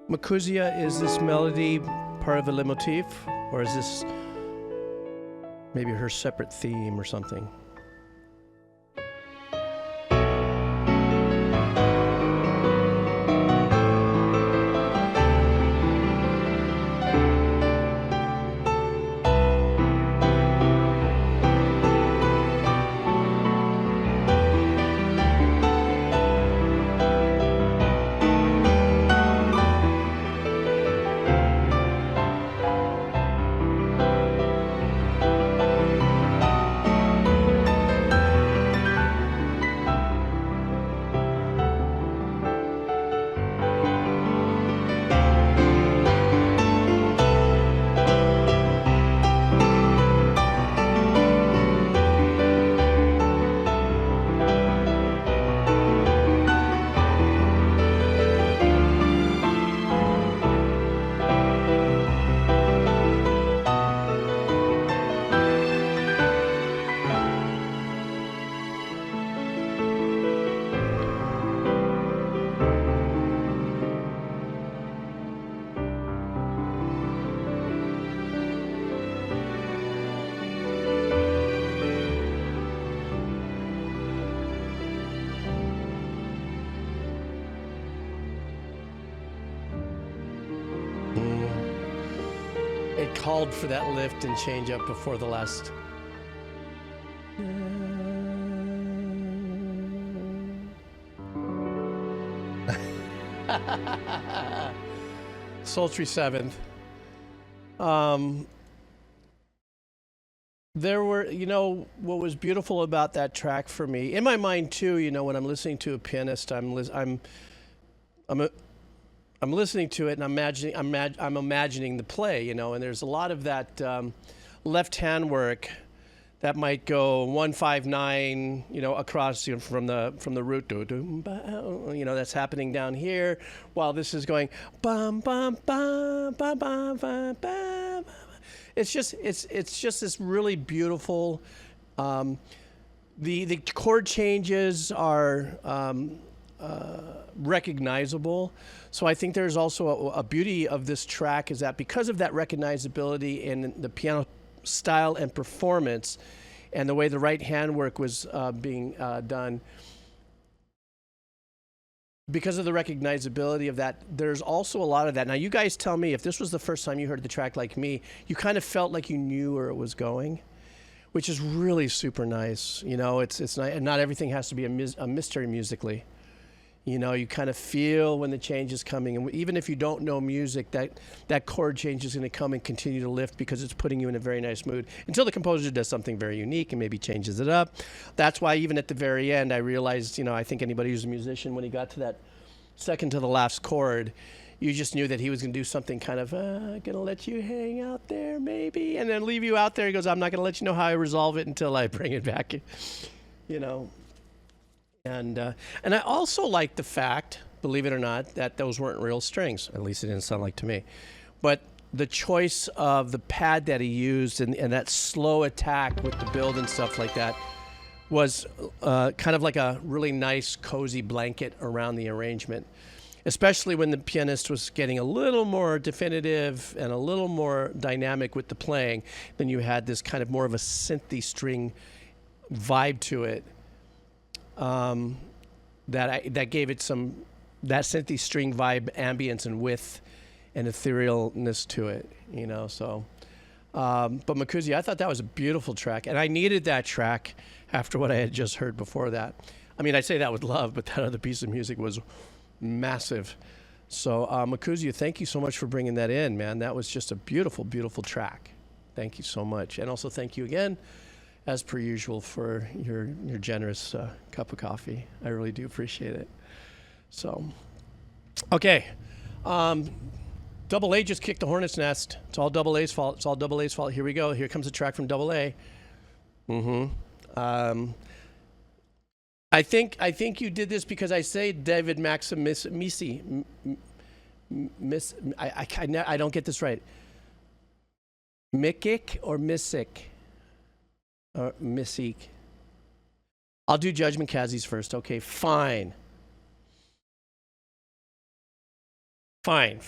Noisia, is this melody part of a leitmotif, or is this maybe her separate theme or something? It called for that lift and change up before the last. Sultry seventh. There were, what was beautiful about that track for me, in my mind too, when I'm listening to a pianist, I'm listening to it and I'm imagining the play, and there's a lot of that left hand work that might go 159, across from the root, that's happening down here, while this is going bum bum bum bum bum bum bum. It's just this really beautiful. The chord changes are recognizable. So I think there's also a beauty of this track is that because of that recognizability in the piano style and performance and the way the right hand work was being done, because of the recognizability of that, there's also a lot of that. Now you guys tell me, if this was the first time you heard the track like me, you kind of felt like you knew where it was going, which is really super nice. It's not everything has to be a mystery musically. You kind of feel when the change is coming, and even if you don't know music, that chord change is going to come and continue to lift because it's putting you in a very nice mood until the composer does something very unique and maybe changes it up. That's why even at the very end, I realized, I think anybody who's a musician, when he got to that second to the last chord, you just knew that he was going to do something kind of, going to let you hang out there maybe, and then leave you out there. He goes, I'm not going to let you know how I resolve it until I bring it back, you know. And I also like the fact, believe it or not, that those weren't real strings. At least it didn't sound like to me. But the choice of the pad that he used and that slow attack with the build and stuff like that was kind of like a really nice, cozy blanket around the arrangement. Especially when the pianist was getting a little more definitive and a little more dynamic with the playing, then you had this kind of more of a synthy string vibe to it. That gave it that synthy string vibe, ambience and width and etherealness to it, you know. So, but Makuzi, I thought that was a beautiful track, and I needed that track after what I had just heard before that. I mean, I say that with love, but that other piece of music was massive. So, Makuzi, thank you so much for bringing that in, man. That was just a beautiful, beautiful track. Thank you so much, and also thank you again, as per usual, for your generous cup of coffee. I really do appreciate it. So, okay. Double A just kicked the hornet's nest. It's all Double A's fault. It's all Double A's fault. Here we go. Here comes a track from Double A. I think you did this because I say David Maxim Micic. I don't get this right. Micic or Micic? Or Micic. I'll do Judgment Kazi's first. Okay, fine. Fine.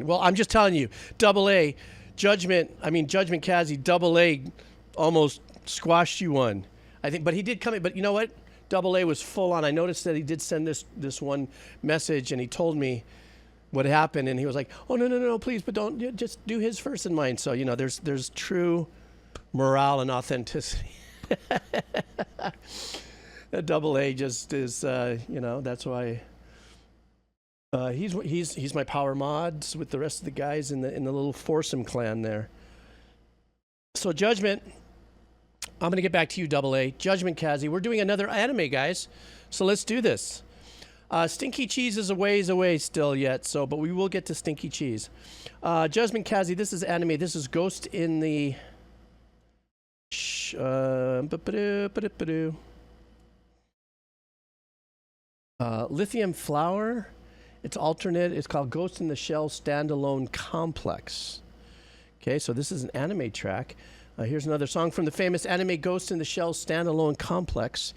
Well, I'm just telling you, Double A, Judgment Kazi, Double A almost squashed you one. I think, but he did come in, but you know what? Double A was full on. I noticed that he did send this one message, and he told me what happened, and he was like, oh, no, please, but don't, just do his first and mine. So, you know, there's true morale and authenticity. Double A just is, you know, that's why he's my power mods with the rest of the guys in the little foursome clan there. So Judgment, I'm gonna get back to you, Double A. Judgment Kazi, we're doing another anime, guys. So let's do this. Stinky Cheese is a ways away still yet, so but we will get to Stinky Cheese. Judgment Kazi, this is anime. This is Ghost in the Lithium Flower. It's alternate. It's called Ghost in the Shell Standalone Complex. Okay, so this is an anime track. Here's another song from the famous anime Ghost in the Shell Standalone Complex.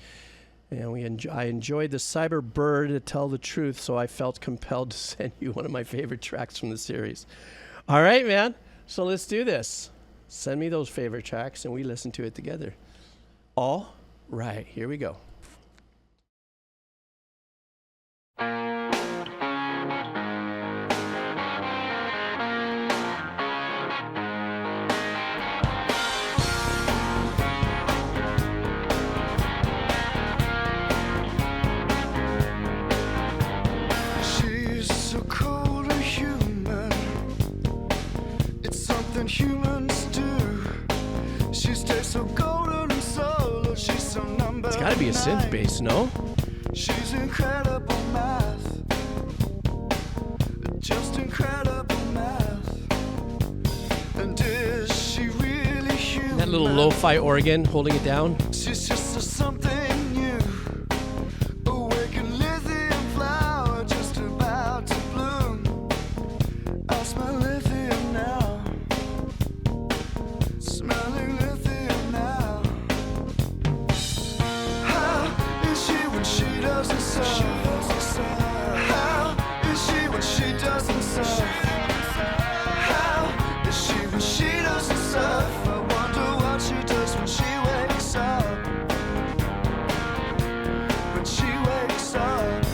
And I enjoyed the Cyber Bird, to tell the truth, so I felt compelled to send you one of my favorite tracks from the series. All right, man. So let's do this. Send me those favorite tracks, and we listen to it together. All right, here we go. Humans do. She stays so golden and solo. She's so number. It's gotta be a synth bass, no? She's incredible math. Just incredible math. And is she really human? That little lo-fi organ holding it down. She's just something new. Awakened lithium flower just about to bloom. I smell lithium now. Smelling lithium now. How is she when she doesn't serve? How is she when she doesn't serve? How is she when she doesn't serve? I wonder what she does when she wakes up. When she wakes up.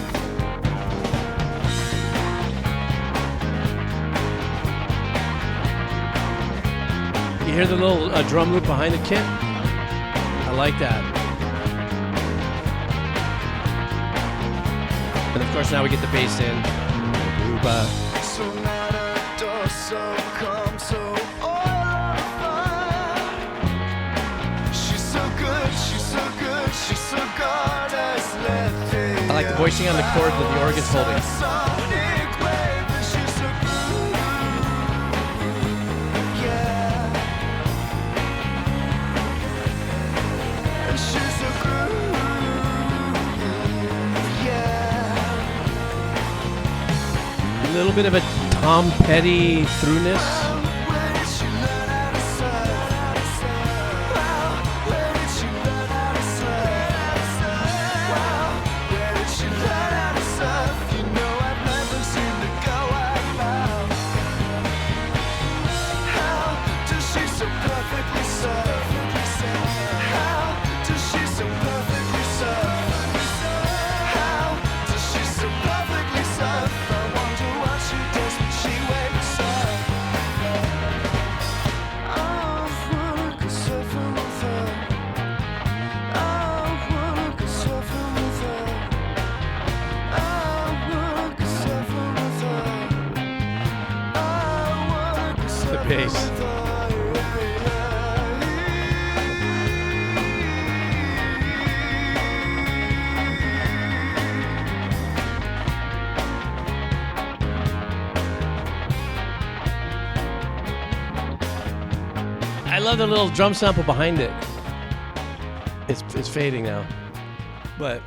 You hear the little drum loop behind the kit? I like that. And of course now we get the bass in. Pupa. So not does so come so all on fire. She's so good, she's so good, she's so goddess. I like the voicing on the chord that the organ's holding. Sonic wave, and she's little bit of a Tom Petty throughness. Bass. I love the little drum sample behind it. It's fading now, but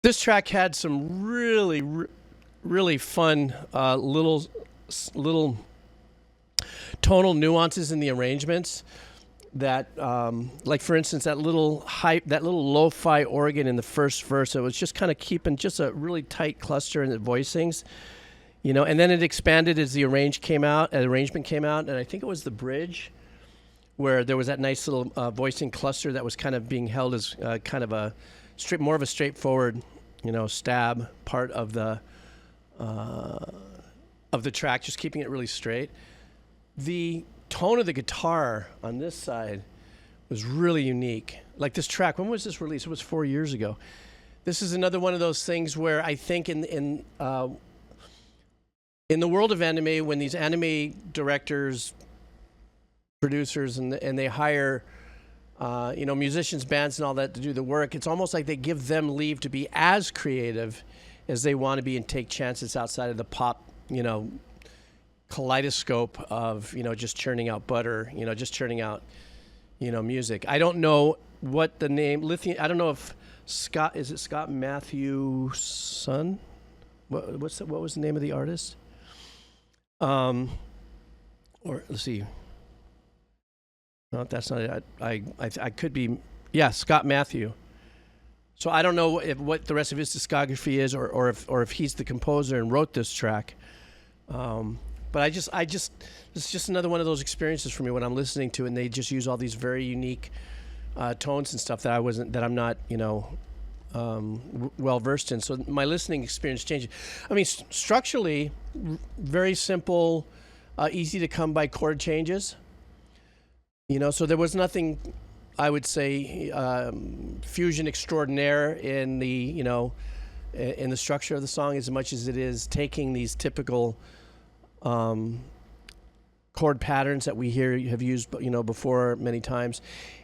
this track had some really fun little tonal nuances in the arrangements that like for instance that little lo-fi organ in the first verse. It was just kind of keeping just a really tight cluster in the voicings, you know, and then it expanded as the arrangement came out, and I think it was the bridge where there was that nice little voicing cluster that was kind of being held as kind of more of a straightforward, you know, stab part of the track, just keeping it really straight. The tone of the guitar on this side was really unique. Like this track, when was this released? It was 4 years ago. This is another one of those things where I think in the world of anime, when these anime directors, producers, and they hire you know, musicians, bands, and all that to do the work, it's almost like they give them leave to be as creative as they want to be and take chances outside of the pop, you know, kaleidoscope of, you know, just churning out butter, you know, just churning out, you know, music. I don't know what the name, Lithium, I don't know if Scott, is it Scott Matthew's son? What was the name of the artist? Or let's see. No, that's not it. I could be, yeah, Scott Matthew. So I don't know what the rest of his discography is, or if he's the composer and wrote this track. But I just it's just another one of those experiences for me when I'm listening to it, and they just use all these very unique tones and stuff that I'm not, you know, well versed in. So my listening experience changes. I mean, structurally, very simple, easy to come by chord changes. You know, so there was nothing, I would say, fusion extraordinaire in the, you know, in the structure of the song, as much as it is taking these typical chord patterns that we have used, you know, before many times,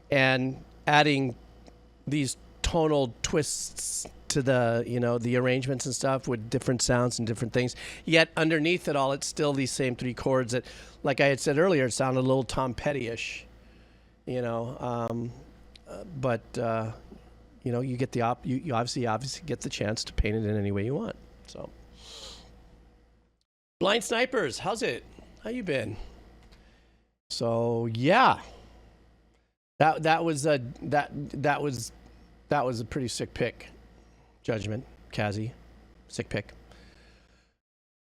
and adding these tonal twists to the, you know, the arrangements and stuff with different sounds and different things. Yet underneath it all, it's still these same three chords that, like I had said earlier, it sounded a little Tom Petty-ish. You know, but you know, you get you obviously get the chance to paint it in any way you want. So, Blind Snipers, how's it? How you been? So yeah, that was a pretty sick pick. Judgment, Kazi, sick pick.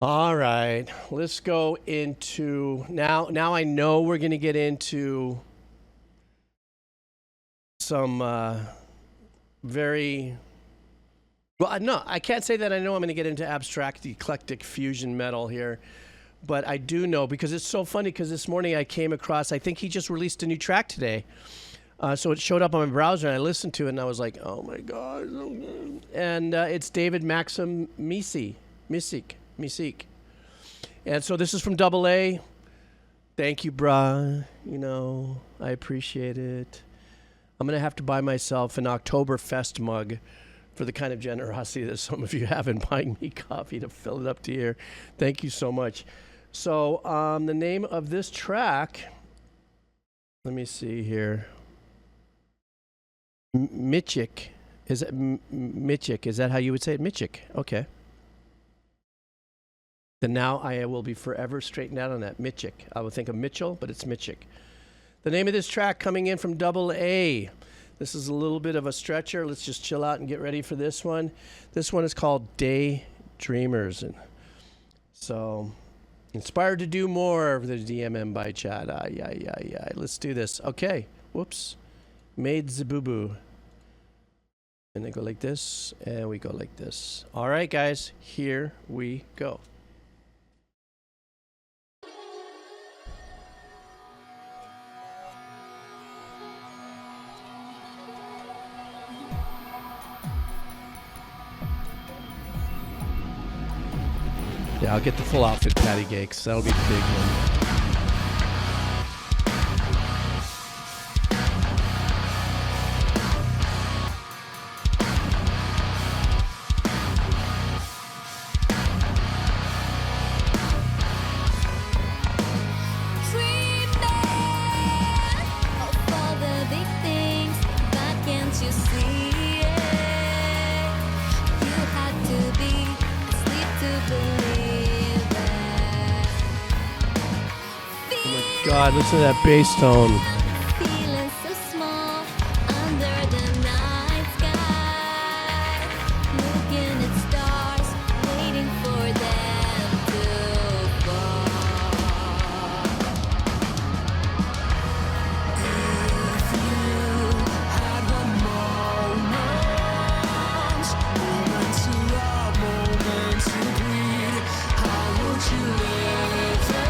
All right, let's go into now. Now I know we're gonna get into some very well, no, I can't say that I know I'm going to get into abstract eclectic fusion metal here, but I do know, because it's so funny, because this morning I came across, I think he just released a new track today, so it showed up on my browser and I listened to it and I was like, oh my god, so good. And it's David Maxim Micic, and so this is from Double A. Thank you, brah, you know, I appreciate it. I'm going to have to buy myself an Oktoberfest mug for the kind of generosity that some of you have in buying me coffee to fill it up to here. Thank you so much. So the name of this track, let me see here. Micic. Is it Micic? Is that how you would say it? Micic. Okay. Then now I will be forever straightened out on that. Micic. I would think of Mitchell, but it's Micic. The name of this track coming in from Double A. This is a little bit of a stretcher. Let's just chill out and get ready for this one. This one is called Daydreamers. And so, inspired to do more of the DMM by chat. Yeah. Let's do this. Okay. Whoops. Made the boo-boo. And they go like this, and we go like this. All right, guys. Here we go. Yeah, I'll get the full outfit, Patty Gakes. That'll be the big one. God, listen to that bass tone. Feeling so small under the night sky, looking at stars, waiting for them to fall. If you had one moment to love, moment to bleed, how would you live it?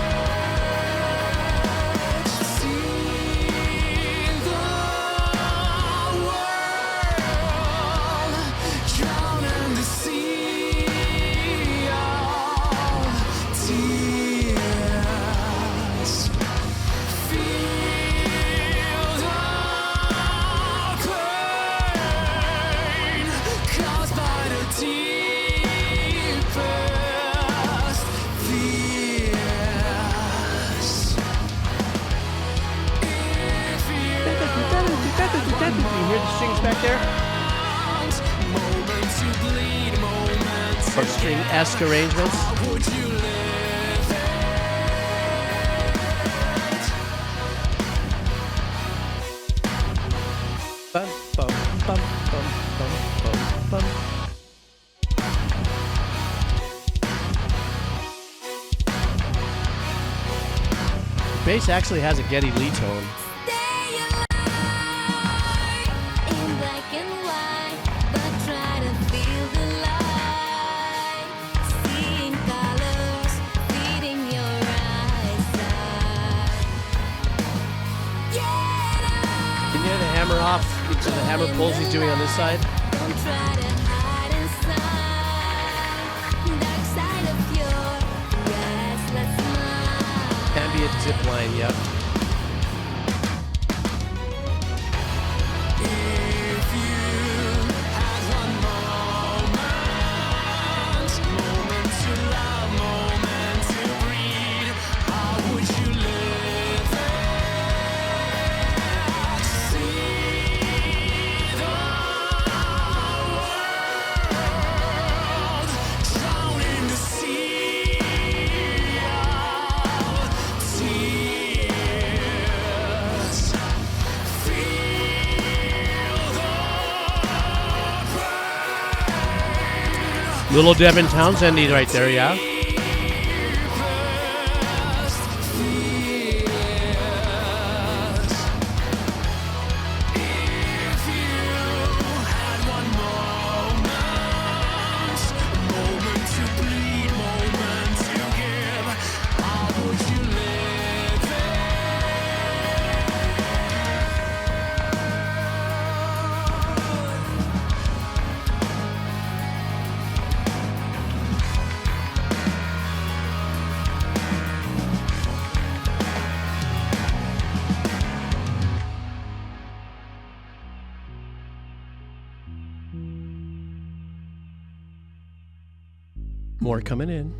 You hear the strings back there? Or string-esque arrangements? Bum, bum, bum, bum, bum, bum, bum. The bass actually has a Geddy Lee tone. Hammer off, the hammer pulls he's doing on this side. Don't try to hide inside, dark side of your restless mind. Ambient zip line, yep. If you had one moment to love, moment to breathe, how would you live it? Little Devin Townsendy right there, yeah. More coming in.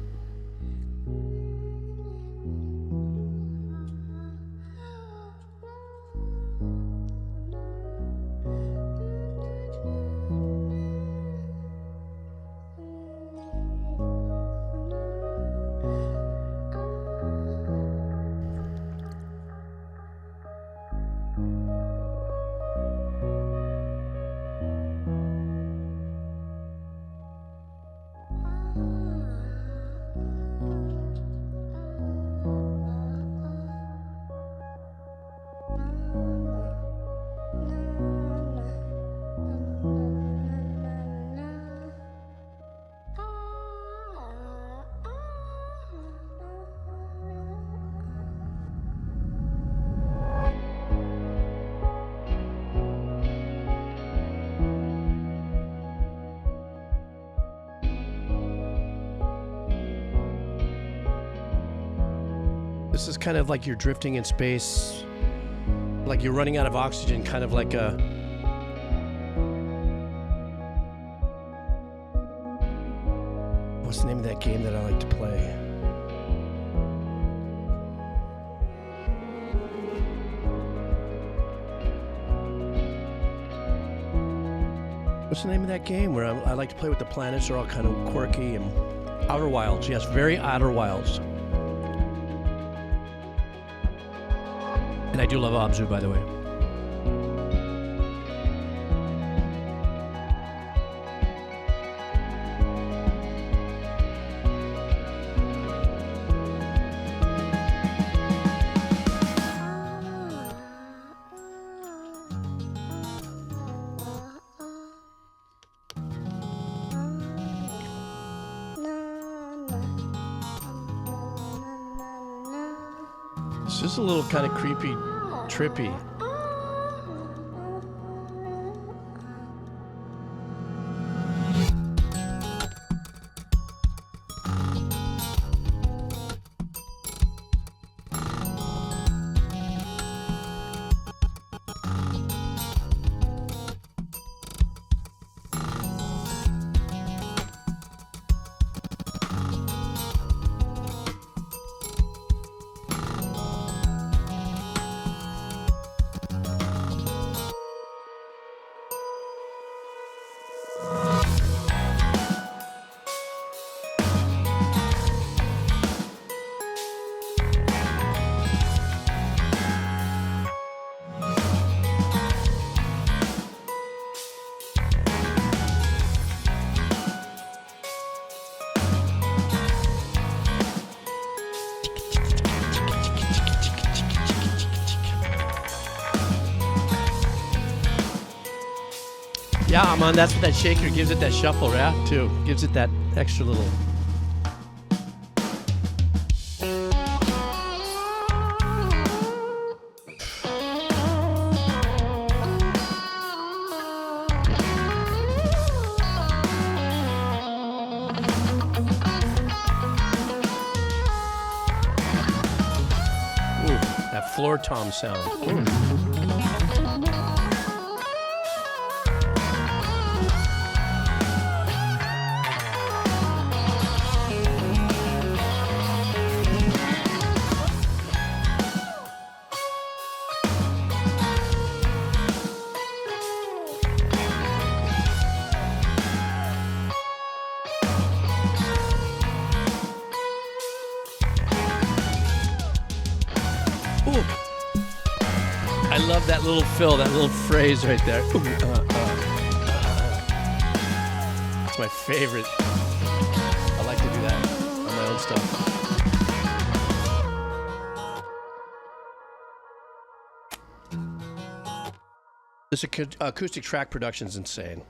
This is kind of like you're drifting in space, like you're running out of oxygen, kind of like a... What's the name of that game that I like to play? What's the name of that game where I like to play with the planets? They're all kind of quirky and... Outer Wilds, yes, very Outer Wilds. And I do love Abzu, by the way. It's just a little kind of creepy, trippy. Yeah, man, that's what that shaker gives it, that shuffle, yeah, too. Gives it that extra little... Ooh, that floor tom sound. Ooh. I love that little fill, that little phrase right there. It's my favorite. I like to do that on my own stuff. This acoustic track production is insane.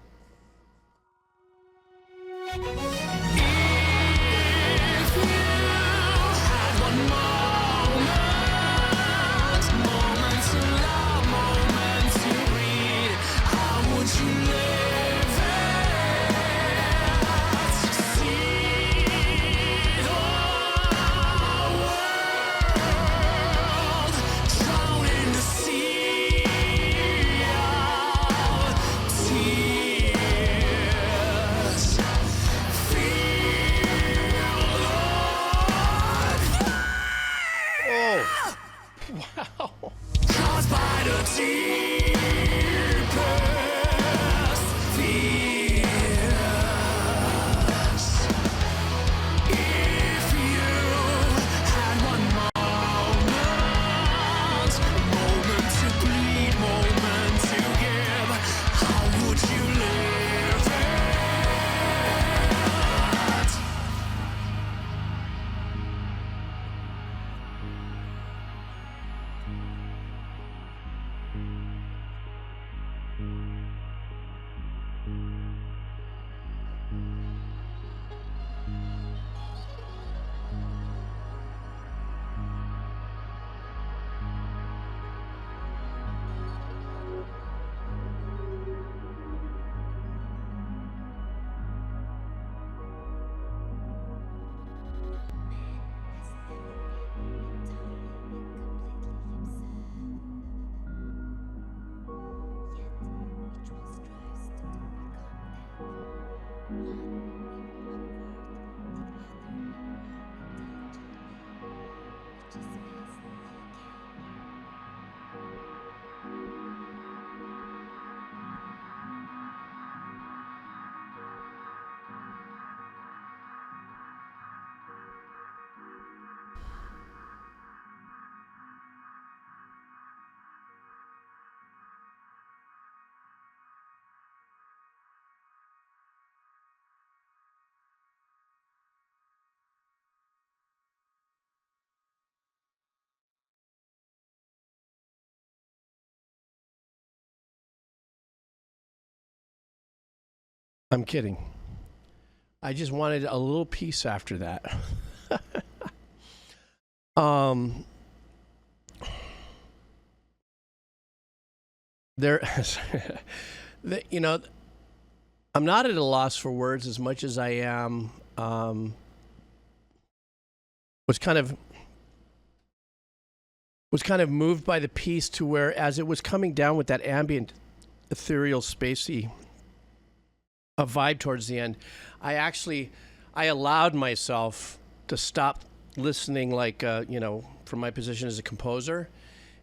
I'm kidding. I just wanted a little piece after that. There, you know, I'm not at a loss for words as much as I am. Was kind of moved by the piece to where, as it was coming down with that ambient, ethereal, spacey a vibe towards the end, I allowed myself to stop listening, like from my position as a composer,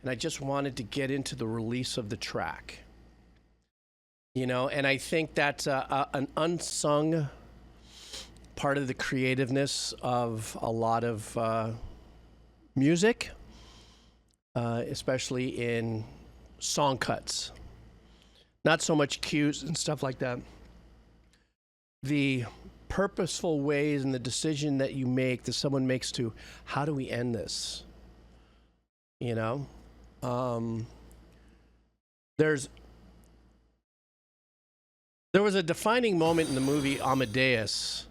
and I just wanted to get into the release of the track. And I think that's an unsung part of the creativeness of a lot of music, especially in song cuts. Not so much cues and stuff like that. The purposeful ways and the decision that you make, that someone makes to, how do we end this? There was a defining moment in the movie Amadeus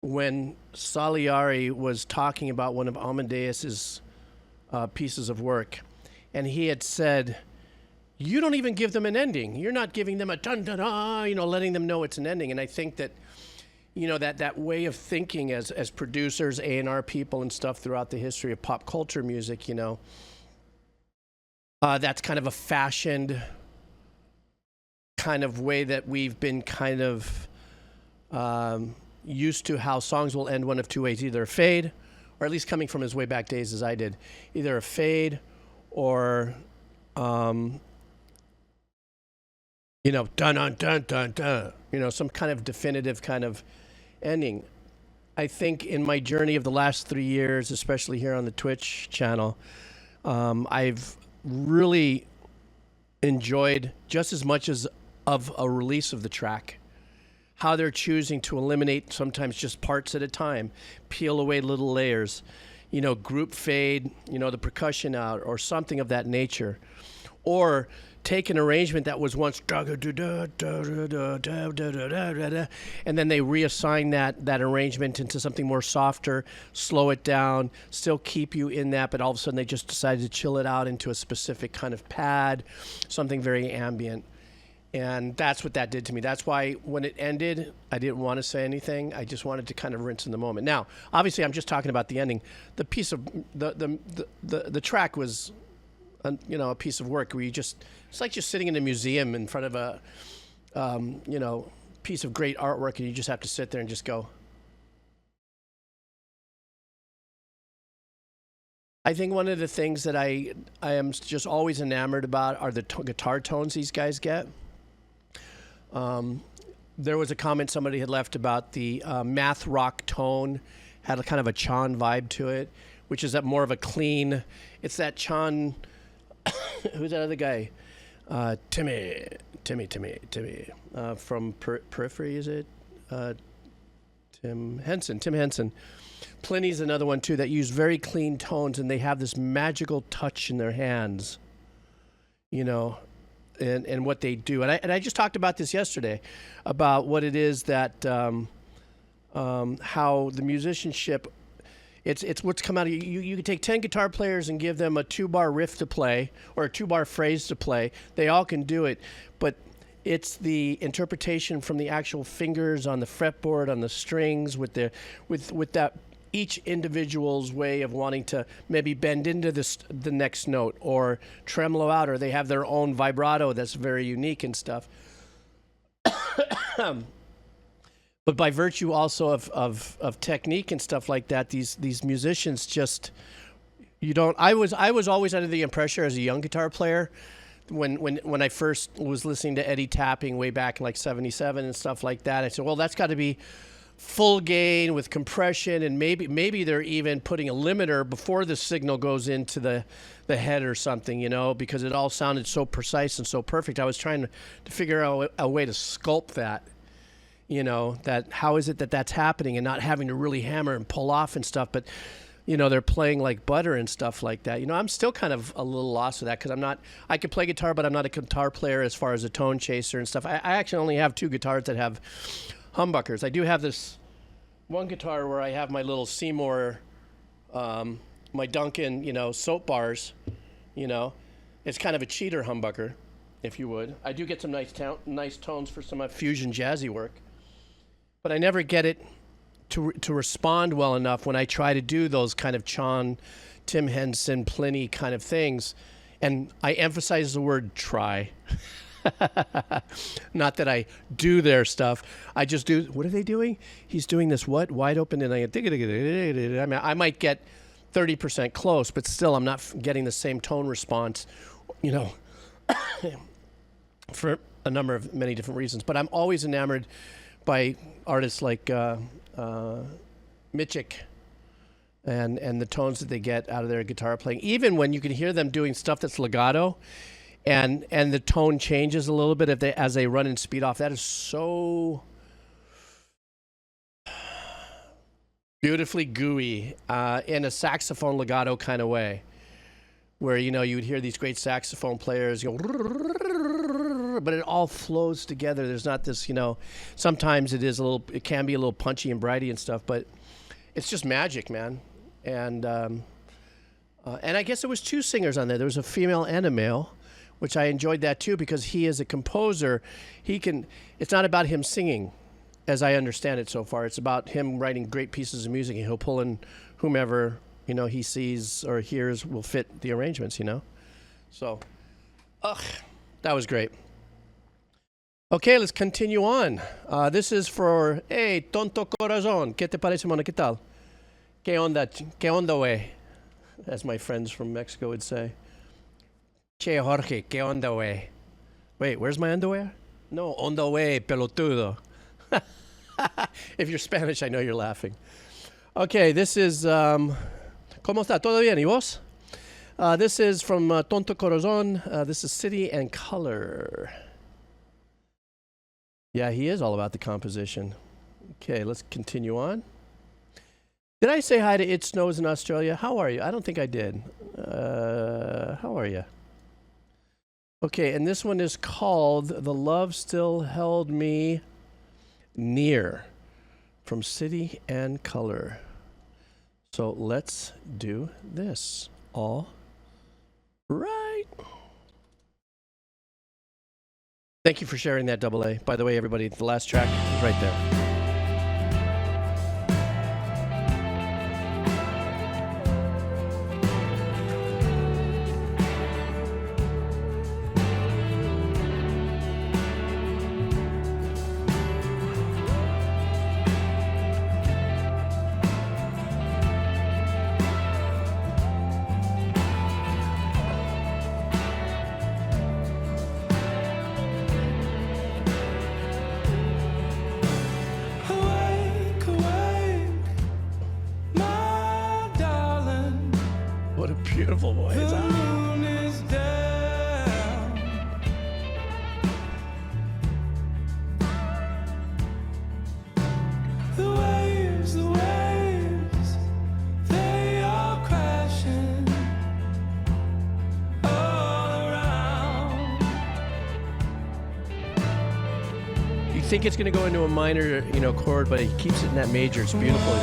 when Salieri was talking about one of Amadeus's pieces of work, and he had said, you don't even give them an ending. You're not giving them a dun-dun-dun, letting them know it's an ending. And I think that, that way of thinking as producers, A&R people and stuff throughout the history of pop culture music, that's kind of a fashioned kind of way that we've been kind of used to how songs will end one of two ways, either a fade, or at least coming from as way back days as I did, either a fade or dun dun dun dun dun, some kind of definitive kind of ending. I think in my journey of the last 3 years, especially here on the Twitch channel, I've really enjoyed just as much as of a release of the track, how they're choosing to eliminate sometimes just parts at a time, peel away little layers, group fade, the percussion out or something of that nature, or take an arrangement that was once and then they reassign that arrangement into something more softer, slow it down, still keep you in that, but all of a sudden they just decided to chill it out into a specific kind of pad, something very ambient. And that's what that did to me. That's why when it ended, I didn't want to say anything. I just wanted to kind of rinse in the moment. Now, obviously, I'm just talking about the ending. The piece of the track was, a piece of work where it's like just sitting in a museum in front of a, piece of great artwork, and you just have to sit there and just go. I think one of the things that I am just always enamored about are the guitar tones these guys get. There was a comment somebody had left about the math rock tone had a kind of a Chan vibe to it, which is that more of a clean. It's that Chan. Who's that other guy? Timmy from Periphery, is it? Tim Henson. Pliny's another one too that use very clean tones, and they have this magical touch in their hands. And what they do. And I just talked about this yesterday, about what it is that, how the musicianship, it's what's come out of you. You could take 10 guitar players and give them a 2-bar riff to play or a 2-bar phrase to play. They all can do it, but it's the interpretation from the actual fingers on the fretboard, on the strings, with that each individual's way of wanting to maybe bend into the next note or tremolo out, or they have their own vibrato that's very unique and stuff. But by virtue also of technique and stuff like that, these musicians just, I was always under the impression as a young guitar player, when I first was listening to Eddie tapping way back in like 77 and stuff like that, I said, well, that's got to be full gain with compression, and maybe they're even putting a limiter before the signal goes into the head or something, because it all sounded so precise and so perfect. I was trying to figure out a way to sculpt that, that how is it that that's happening and not having to really hammer and pull off and stuff. But you know, they're playing like butter and stuff like that. You know, I'm still kind of a little lost with that because I can play guitar, but I'm not a guitar player as far as a tone chaser and stuff. I actually only have 2 guitars that have humbuckers. I do have this one guitar where I have my little Seymour, my Duncan, you know, soap bars, you know. It's kind of a cheater humbucker, if you would. I do get some nice tones for some fusion jazzy work, but I never get it to respond well enough when I try to do those kind of Tim Henson, Pliny kind of things. And I emphasize the word try. Not that I do their stuff. I just do, what are they doing? He's doing this what? Wide open, and I mean, I might get 30% close, but still I'm not getting the same tone response, you know, for a number of many different reasons. But I'm always enamored by artists like Micic and the tones that they get out of their guitar playing. Even when you can hear them doing stuff that's legato and the tone changes a little bit as they run and speed off. That is so beautifully gooey in a saxophone legato kind of way, where, you know, you would hear these great saxophone players go, but it all flows together. There's not this, you know, sometimes it can be a little punchy and brighty and stuff, but it's just magic, man. And I guess there was 2 singers on there. There was a female and a male, which I enjoyed that too, because he is a composer. It's not about him singing, as I understand it so far. It's about him writing great pieces of music, and he'll pull in whomever, you know, he sees or hears will fit the arrangements, you know? So, that was great. Okay, let's continue on. This is for, hey, tonto corazón, ¿qué te parece, mano? ¿Qué tal? ¿Qué onda, wey? As my friends from Mexico would say. Che, Jorge, ¿qué onda, wey? Wait, where's my underwear? No, onda, wey, pelotudo. If you're Spanish, I know you're laughing. Okay, this is, ¿cómo está? ¿Todo bien? ¿Y vos? This is from Tonto Corazón. This is City and Color. Yeah, he is all about the composition. Okay, let's continue on. Did I say hi to It Snows in Australia? How are you? I don't think I did. How are you? Okay, and this one is called The Love Still Held Me Near from City and Color. So let's do this. All right. Thank you for sharing that, Double A. By the way, everybody, the last track is right there. Beautiful voice. The moon is down. The waves, they are crashing all around. You think it's going to go into a minor, chord, but he keeps it in that major. It's beautiful.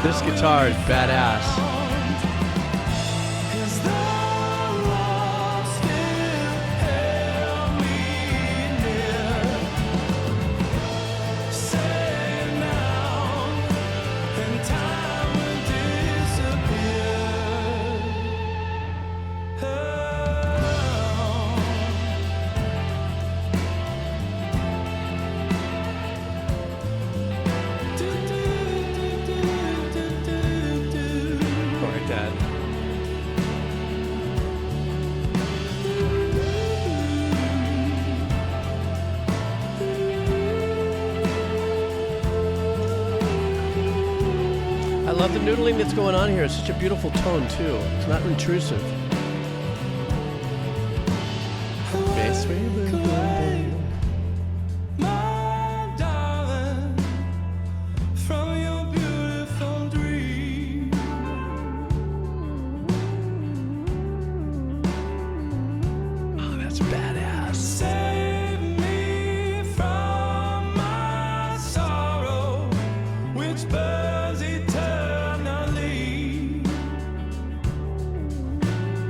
This guitar is badass. love the noodling that's going on here. It's such a beautiful tone too. It's not intrusive. Bass, boom, boom, boom. My darling, from your beautiful dream. Oh, that's badass. Save me from my sorrow, which burns eternally.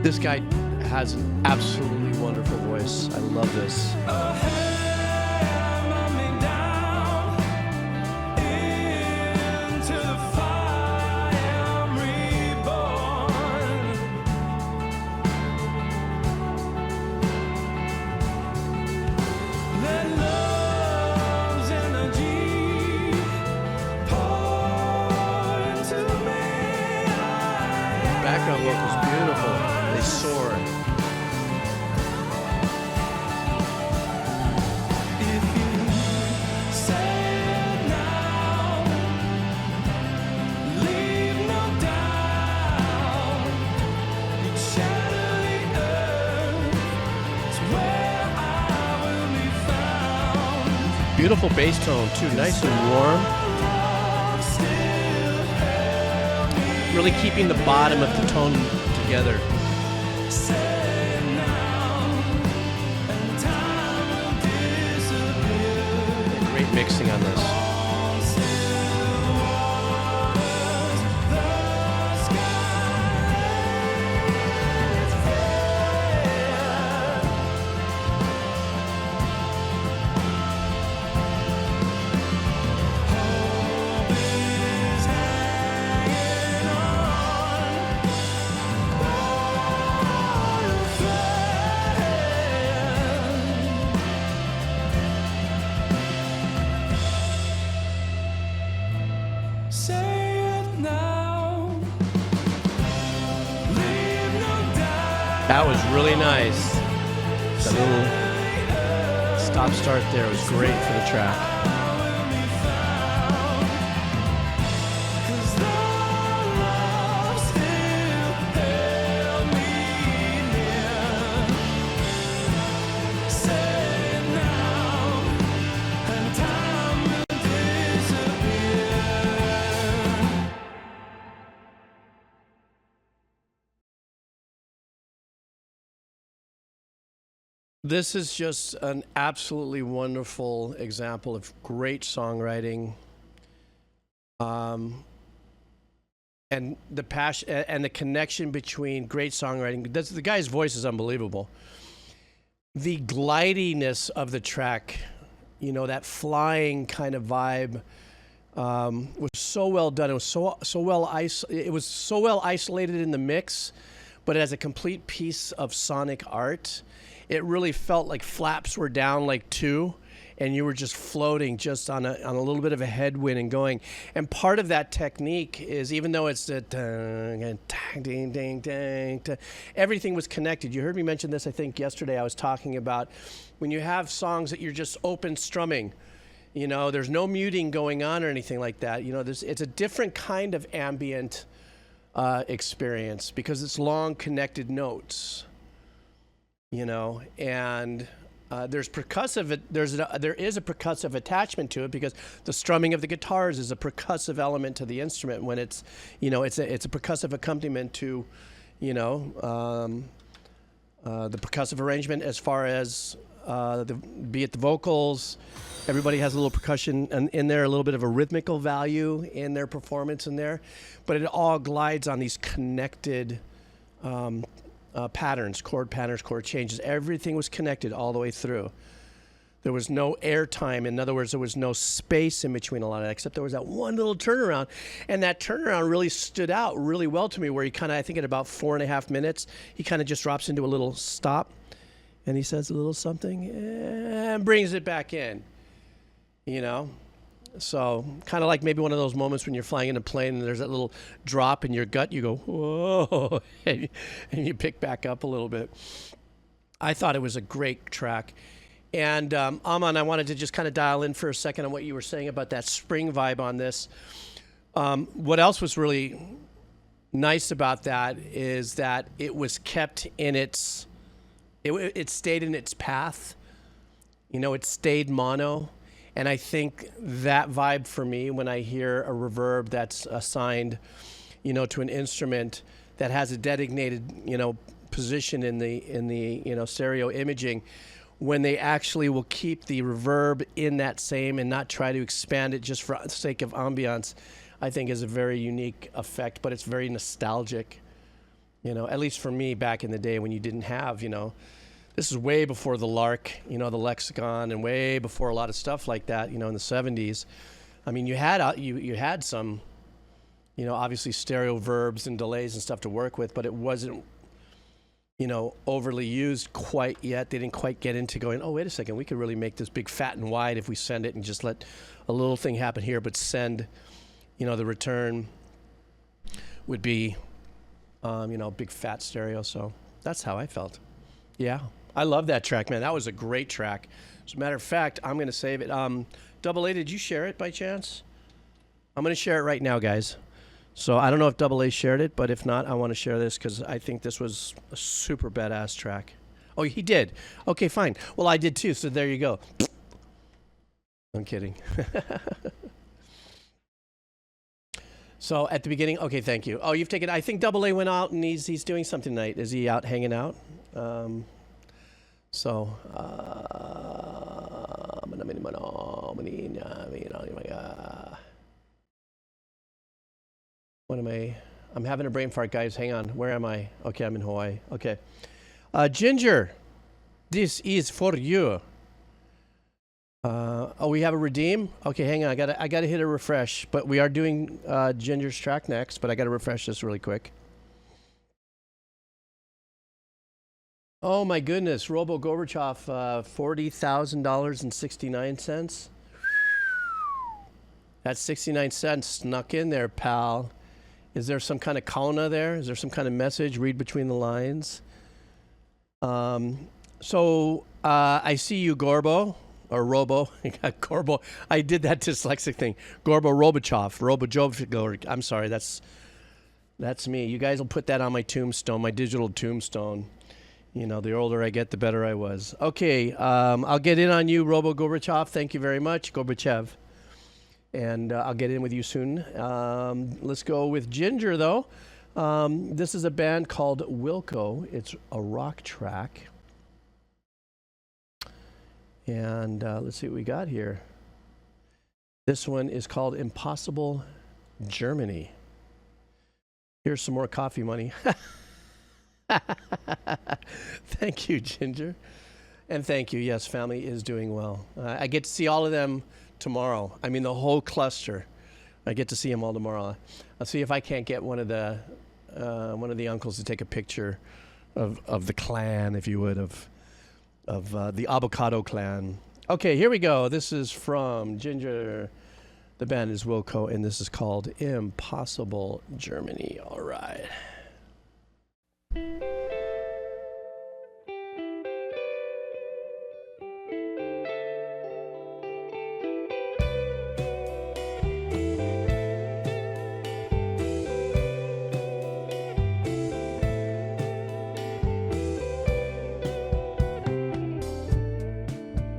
This guy has an absolutely wonderful voice. I love this. Oh, hey, I'm me down into the fire. I'm reborn. Let love's energy pour into me. Background vocals beautiful. They soar. If you say it now, leave no doubt. You'd shatter the earth. It's where I will be found. Beautiful bass tone too. Nice and warm. Love still held me. Really keeping the bottom of the tone together. Say it now, and time will disappear. Great mixing on this. On still waters, the sky is fair. Hope is hanging on by a thread. Say it now. Leave no doubt. That was really nice. That little stop start there was great for the track. Cause the love still held me near. Say it now, and time will disappear. This is just an absolutely wonderful example of great songwriting. And the passion and the connection between great songwriting. The guy's voice is unbelievable. The glidiness of the track, you know, that flying kind of vibe, was so well done. It was so well isolated in the mix, but as a complete piece of sonic art, it really felt like flaps were down like two, and you were just floating just on a little bit of a headwind and going. And part of that technique is, even though it's the dang, ding, ding, ding, everything was connected. You heard me mention this, I think, yesterday. I was talking about when you have songs that you're just open strumming. You know, there's no muting going on or anything like that. You know, it's a different kind of ambient experience because it's long connected notes. You know, and there is a percussive attachment to it because the strumming of the guitars is a percussive element to the instrument when it's, you know, it's a percussive accompaniment to, you know, the percussive arrangement as far as be it the vocals. Everybody has a little percussion in there, a little bit of a rhythmical value in their performance in there, but it all glides on these connected patterns, chord changes. Everything was connected all the way through. There was no air time. In other words, there was no space in between a lot of that, except there was that one little turnaround. And that turnaround really stood out really well to me, where he kind of, I think at about 4.5 minutes, he kind of just drops into a little stop and he says a little something and brings it back in, you know? So kind of like maybe one of those moments when you're flying in a plane and there's that little drop in your gut, you go, whoa, and you pick back up a little bit. I thought it was a great track. And Aman, I wanted to just kind of dial in for a second on what you were saying about that spring vibe on this. What else was really nice about that is that it was kept in its, it stayed in its path. You know, it stayed mono. And I think that vibe for me when I hear a reverb that's assigned, you know, to an instrument that has a designated, you know, position in the you know, stereo imaging, when they actually will keep the reverb in that same and not try to expand it just for the sake of ambiance, I think is a very unique effect, but it's very nostalgic, you know, at least for me back in the day when you didn't have, you know, this is way before the Lark, you know, the Lexicon, and way before a lot of stuff like that, you know, in the 70s. I mean, you had you had some, you know, obviously stereo verbs and delays and stuff to work with, but it wasn't, you know, overly used quite yet. They didn't quite get into going, oh, wait a second, we could really make this big, fat, and wide if we send it and just let a little thing happen here, but send, you know, the return would be, you know, big, fat stereo. So that's how I felt. Yeah, I love that track, man. That was a great track. As a matter of fact, I'm going to save it. Double A, did you share it by chance? I'm going to share it right now, guys. So I don't know if Double A shared it, but if not, I want to share this because I think this was a super badass track. Oh, he did. Okay, fine. Well, I did too, so there you go. I'm kidding. So at the beginning, okay, thank you. Oh, you've taken, I think Double A went out and he's doing something tonight. Is he out hanging out? What am I? I'm having a brain fart, guys. Hang on. Where am I? Okay, I'm in Hawaii. Okay. Ginger, this is for you. Oh, we have a redeem? Okay, hang on. I gotta hit a refresh. But we are doing Ginger's track next, but I gotta refresh this really quick. Oh my goodness, Robo Gorbachev, $40,000.69. That's 69 cents snuck in there, pal. Is there some kind of kauna there? Is there some kind of message? Read between the lines. I see you, Gorbo, or Robo. Gorbo. I did that dyslexic thing. Gorbo Robochov. I'm sorry, that's me. You guys will put that on my tombstone, my digital tombstone. You know, the older I get, the better I was. Okay, I'll get in on you, Robo Gorbachev. Thank you very much, Gorbachev. And I'll get in with you soon. Let's go with Ginger, though. This is a band called Wilco. It's a rock track. And let's see what we got here. This one is called Impossible Germany. Here's some more coffee money. Thank you, Ginger. And thank you. Yes, family is doing well. I get to see all of them tomorrow. I mean, the whole cluster. I get to see them all tomorrow. I'll see if I can't get one of the uncles to take a picture of the clan, if you would, of the avocado clan. Okay, here we go. This is from Ginger. The band is Wilco, and this is called Impossible Germany. All right.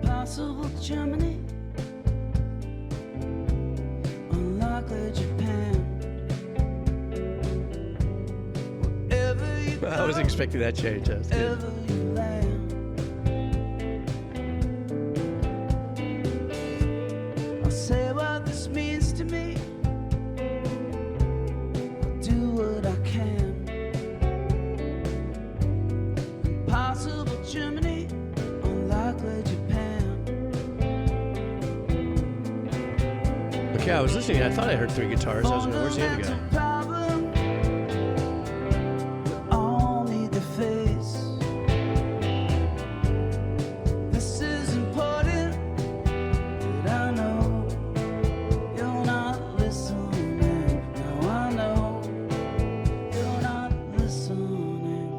Impossible Germany, unlikely Japan. Wherever you go, I was expecting that change. That's good. wherever you land. I'll say what this means to me. I'll do what I can. Impossible Germany, unlikely Japan. Okay, I was listening. I thought I heard 3 guitars. I was like, where's the other guy? Problem, we all need to face. This is important, but I know you're not listening. Now I know you're not listening.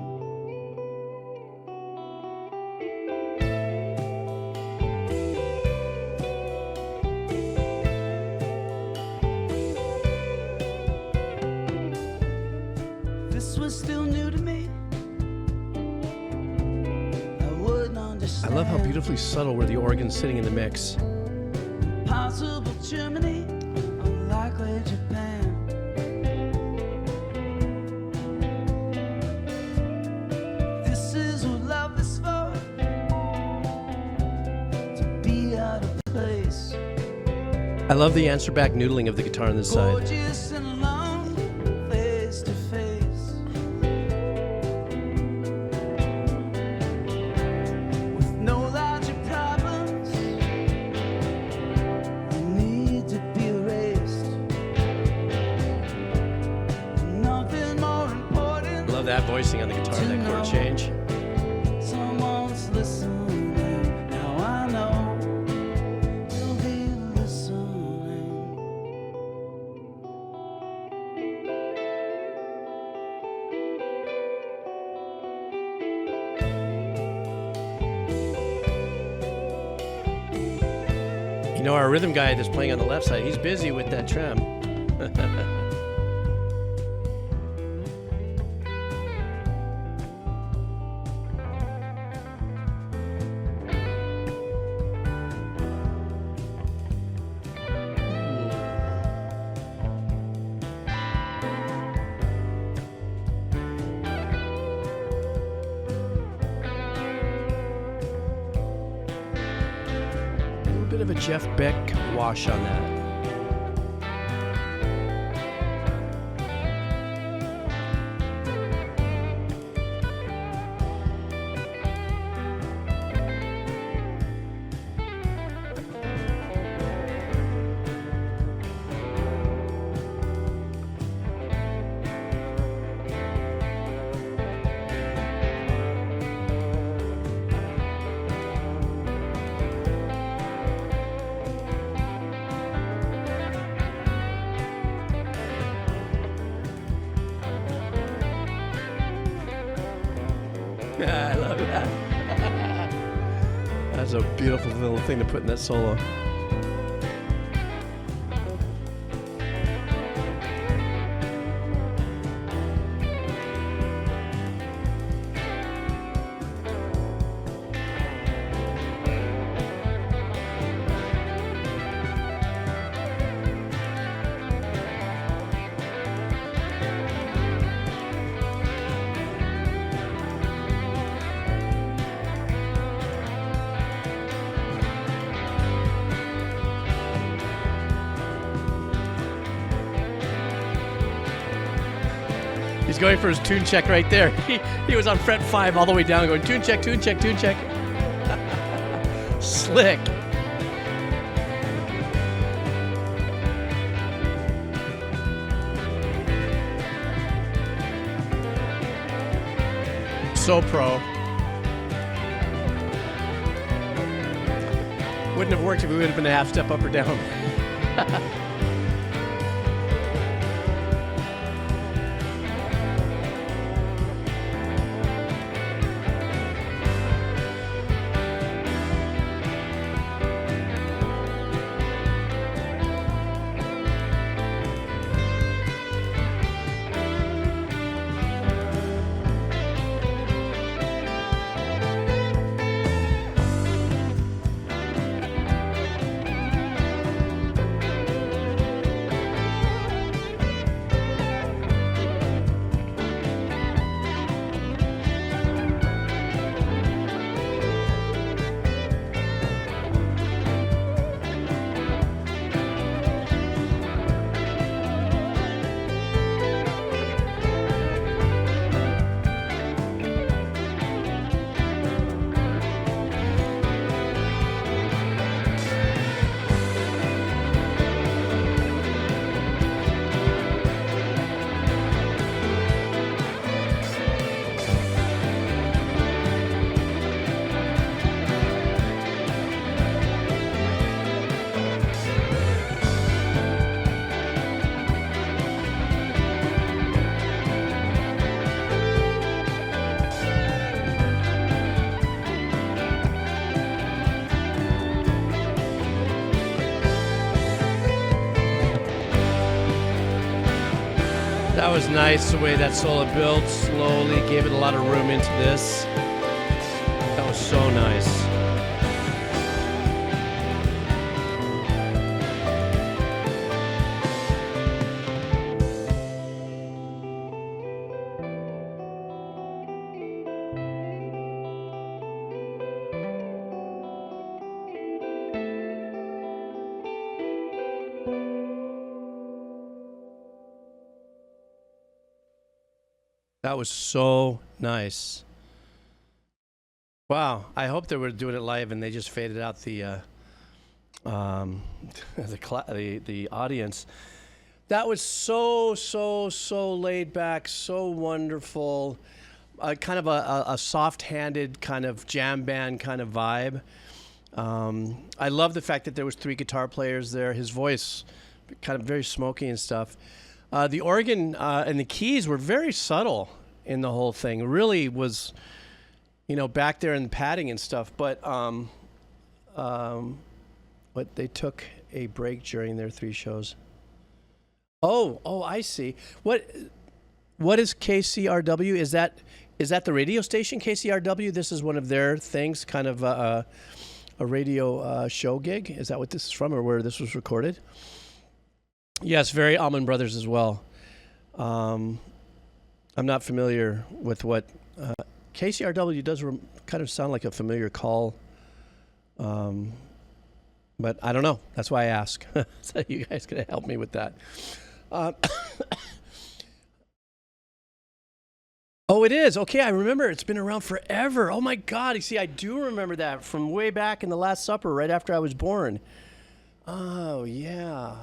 was still new to me, I wouldn't I understand. love how beautifully subtle where the organ's sitting in the mix. Possible Germany, unlikely Japan. This is what love is for, to be out of place. I love the answer back noodling of the guitar on this side. Gorgeous and alone, face to face. With no logic problems, they need to be erased. Nothing more important. I love that voicing on the guitar, that chord change. Someone's listening. Now I know you'll be listening. You know, our rhythm guy that's playing on the left side, he's busy with that trem. A little bit of a Jeff Beck wash on that. I love that. That's a beautiful little thing to put in that solo. He's going for his tune check right there. He was on fret 5 all the way down going tune check, tune check, tune check. Slick. So pro. Wouldn't have worked if we would have been a half step up or down. That was nice the way that solo built slowly, gave it a lot of room into this. That was so nice. That was so nice. Wow, I hope they were doing it live and they just faded out the the audience. That was so laid back, so wonderful. Kind of a soft-handed kind of jam band kind of vibe. I love the fact that there was 3 guitar players there. His voice kind of very smoky and stuff. The organ and the keys were very subtle in the whole thing. It really was, you know, back there in the padding and stuff. But they took a break during their 3 shows. Oh, I see. What is KCRW? Is that the radio station KCRW? This is one of their things, kind of a radio show gig. Is that what this is from, or where this was recorded? Yes, very Allman Brothers as well. I'm not familiar with what KCRW does. Kind of sound like a familiar call, but I don't know. That's why I ask. So you guys gonna help me with that? Oh, it is. Okay, I remember. It's been around forever. Oh my God! You see, I do remember that from way back in the Last Supper, right after I was born. Oh yeah.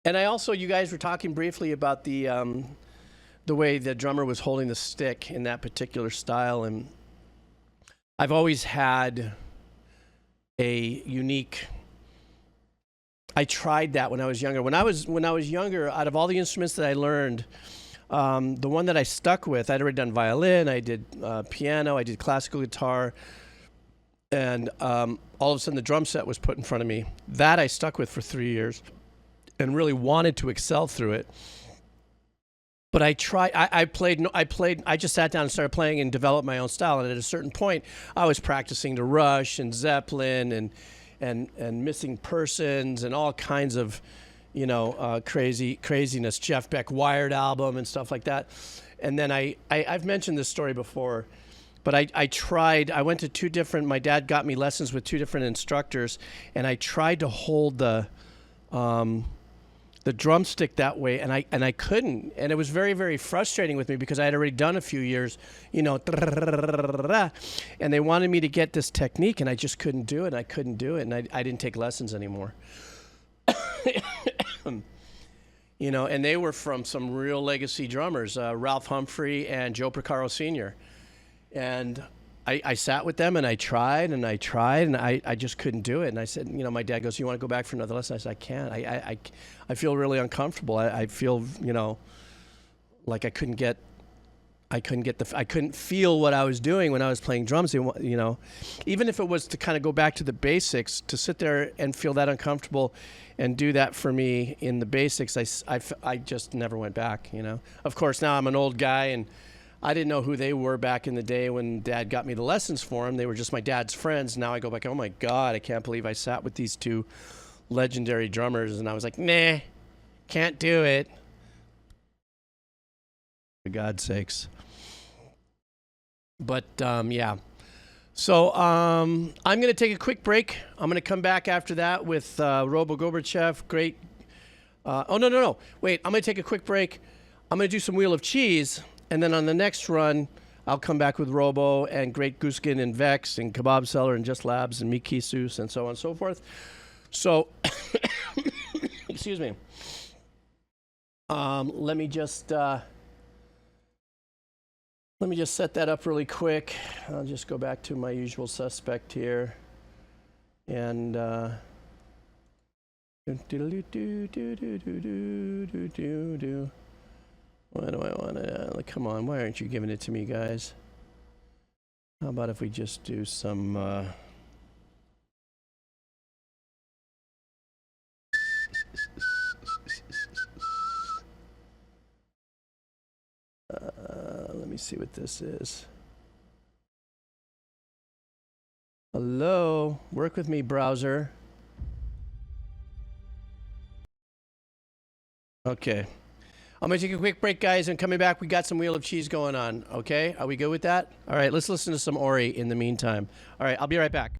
And I also, you guys were talking briefly about the way the drummer was holding the stick in that particular style, and I've always had a unique. I tried that when I was younger. When I was younger, out of all the instruments that I learned, the one that I stuck with, I'd already done violin, I did piano, I did classical guitar, and all of a sudden the drum set was put in front of me. That I stuck with for 3 years and really wanted to excel through it. But I tried, I just sat down and started playing and developed my own style. And at a certain point, I was practicing to Rush and Zeppelin and Missing Persons and all kinds of, you know, craziness. Jeff Beck Wired album and stuff like that. And then I've mentioned this story before, but I went to 2 different, my dad got me lessons with 2 different instructors, and I tried to hold the drumstick that way, and I couldn't, and it was very, very frustrating with me because I had already done a few years, you know, and they wanted me to get this technique, and I just couldn't do it, and I couldn't do it, and I didn't take lessons anymore. You know, and they were from some real legacy drummers, Ralph Humphrey and Joe Porcaro Sr. And I sat with them and I tried and I just couldn't do it. And I said, you know, my dad goes, "You want to go back for another lesson?" I said, "I can't. I feel really uncomfortable. I feel, you know, like I couldn't feel what I was doing when I was playing drums. You know, even if it was to kind of go back to the basics, to sit there and feel that uncomfortable and do that for me in the basics, I just never went back, you know. Of course, now I'm an old guy and I didn't know who they were back in the day when Dad got me the lessons for them. They were just my dad's friends. Now I go back, oh my God, I can't believe I sat with these 2 legendary drummers. And I was like, nah, can't do it. For God's sakes. But yeah. So I'm going to take a quick break. I'm going to come back after that with Robo Gorbachev. Great. Oh, no. Wait, I'm going to take a quick break. I'm going to do some Wheel of Cheese. And then on the next run, I'll come back with Robo and Great Gooskin and Vex and Kebab Seller and Just Labs and Miki Seuss and so on and so forth. So, excuse me. Let me just set that up really quick. I'll just go back to my usual suspect here. And what do I want to... come on, why aren't you giving it to me, guys? How about if we just do some... see what this is. Hello, work with me, browser. Okay. I'm going to take a quick break, guys, and coming back, we got some Wheel of Cheese going on, okay? Are we good with that? All right, let's listen to some Ori in the meantime. All right, I'll be right back.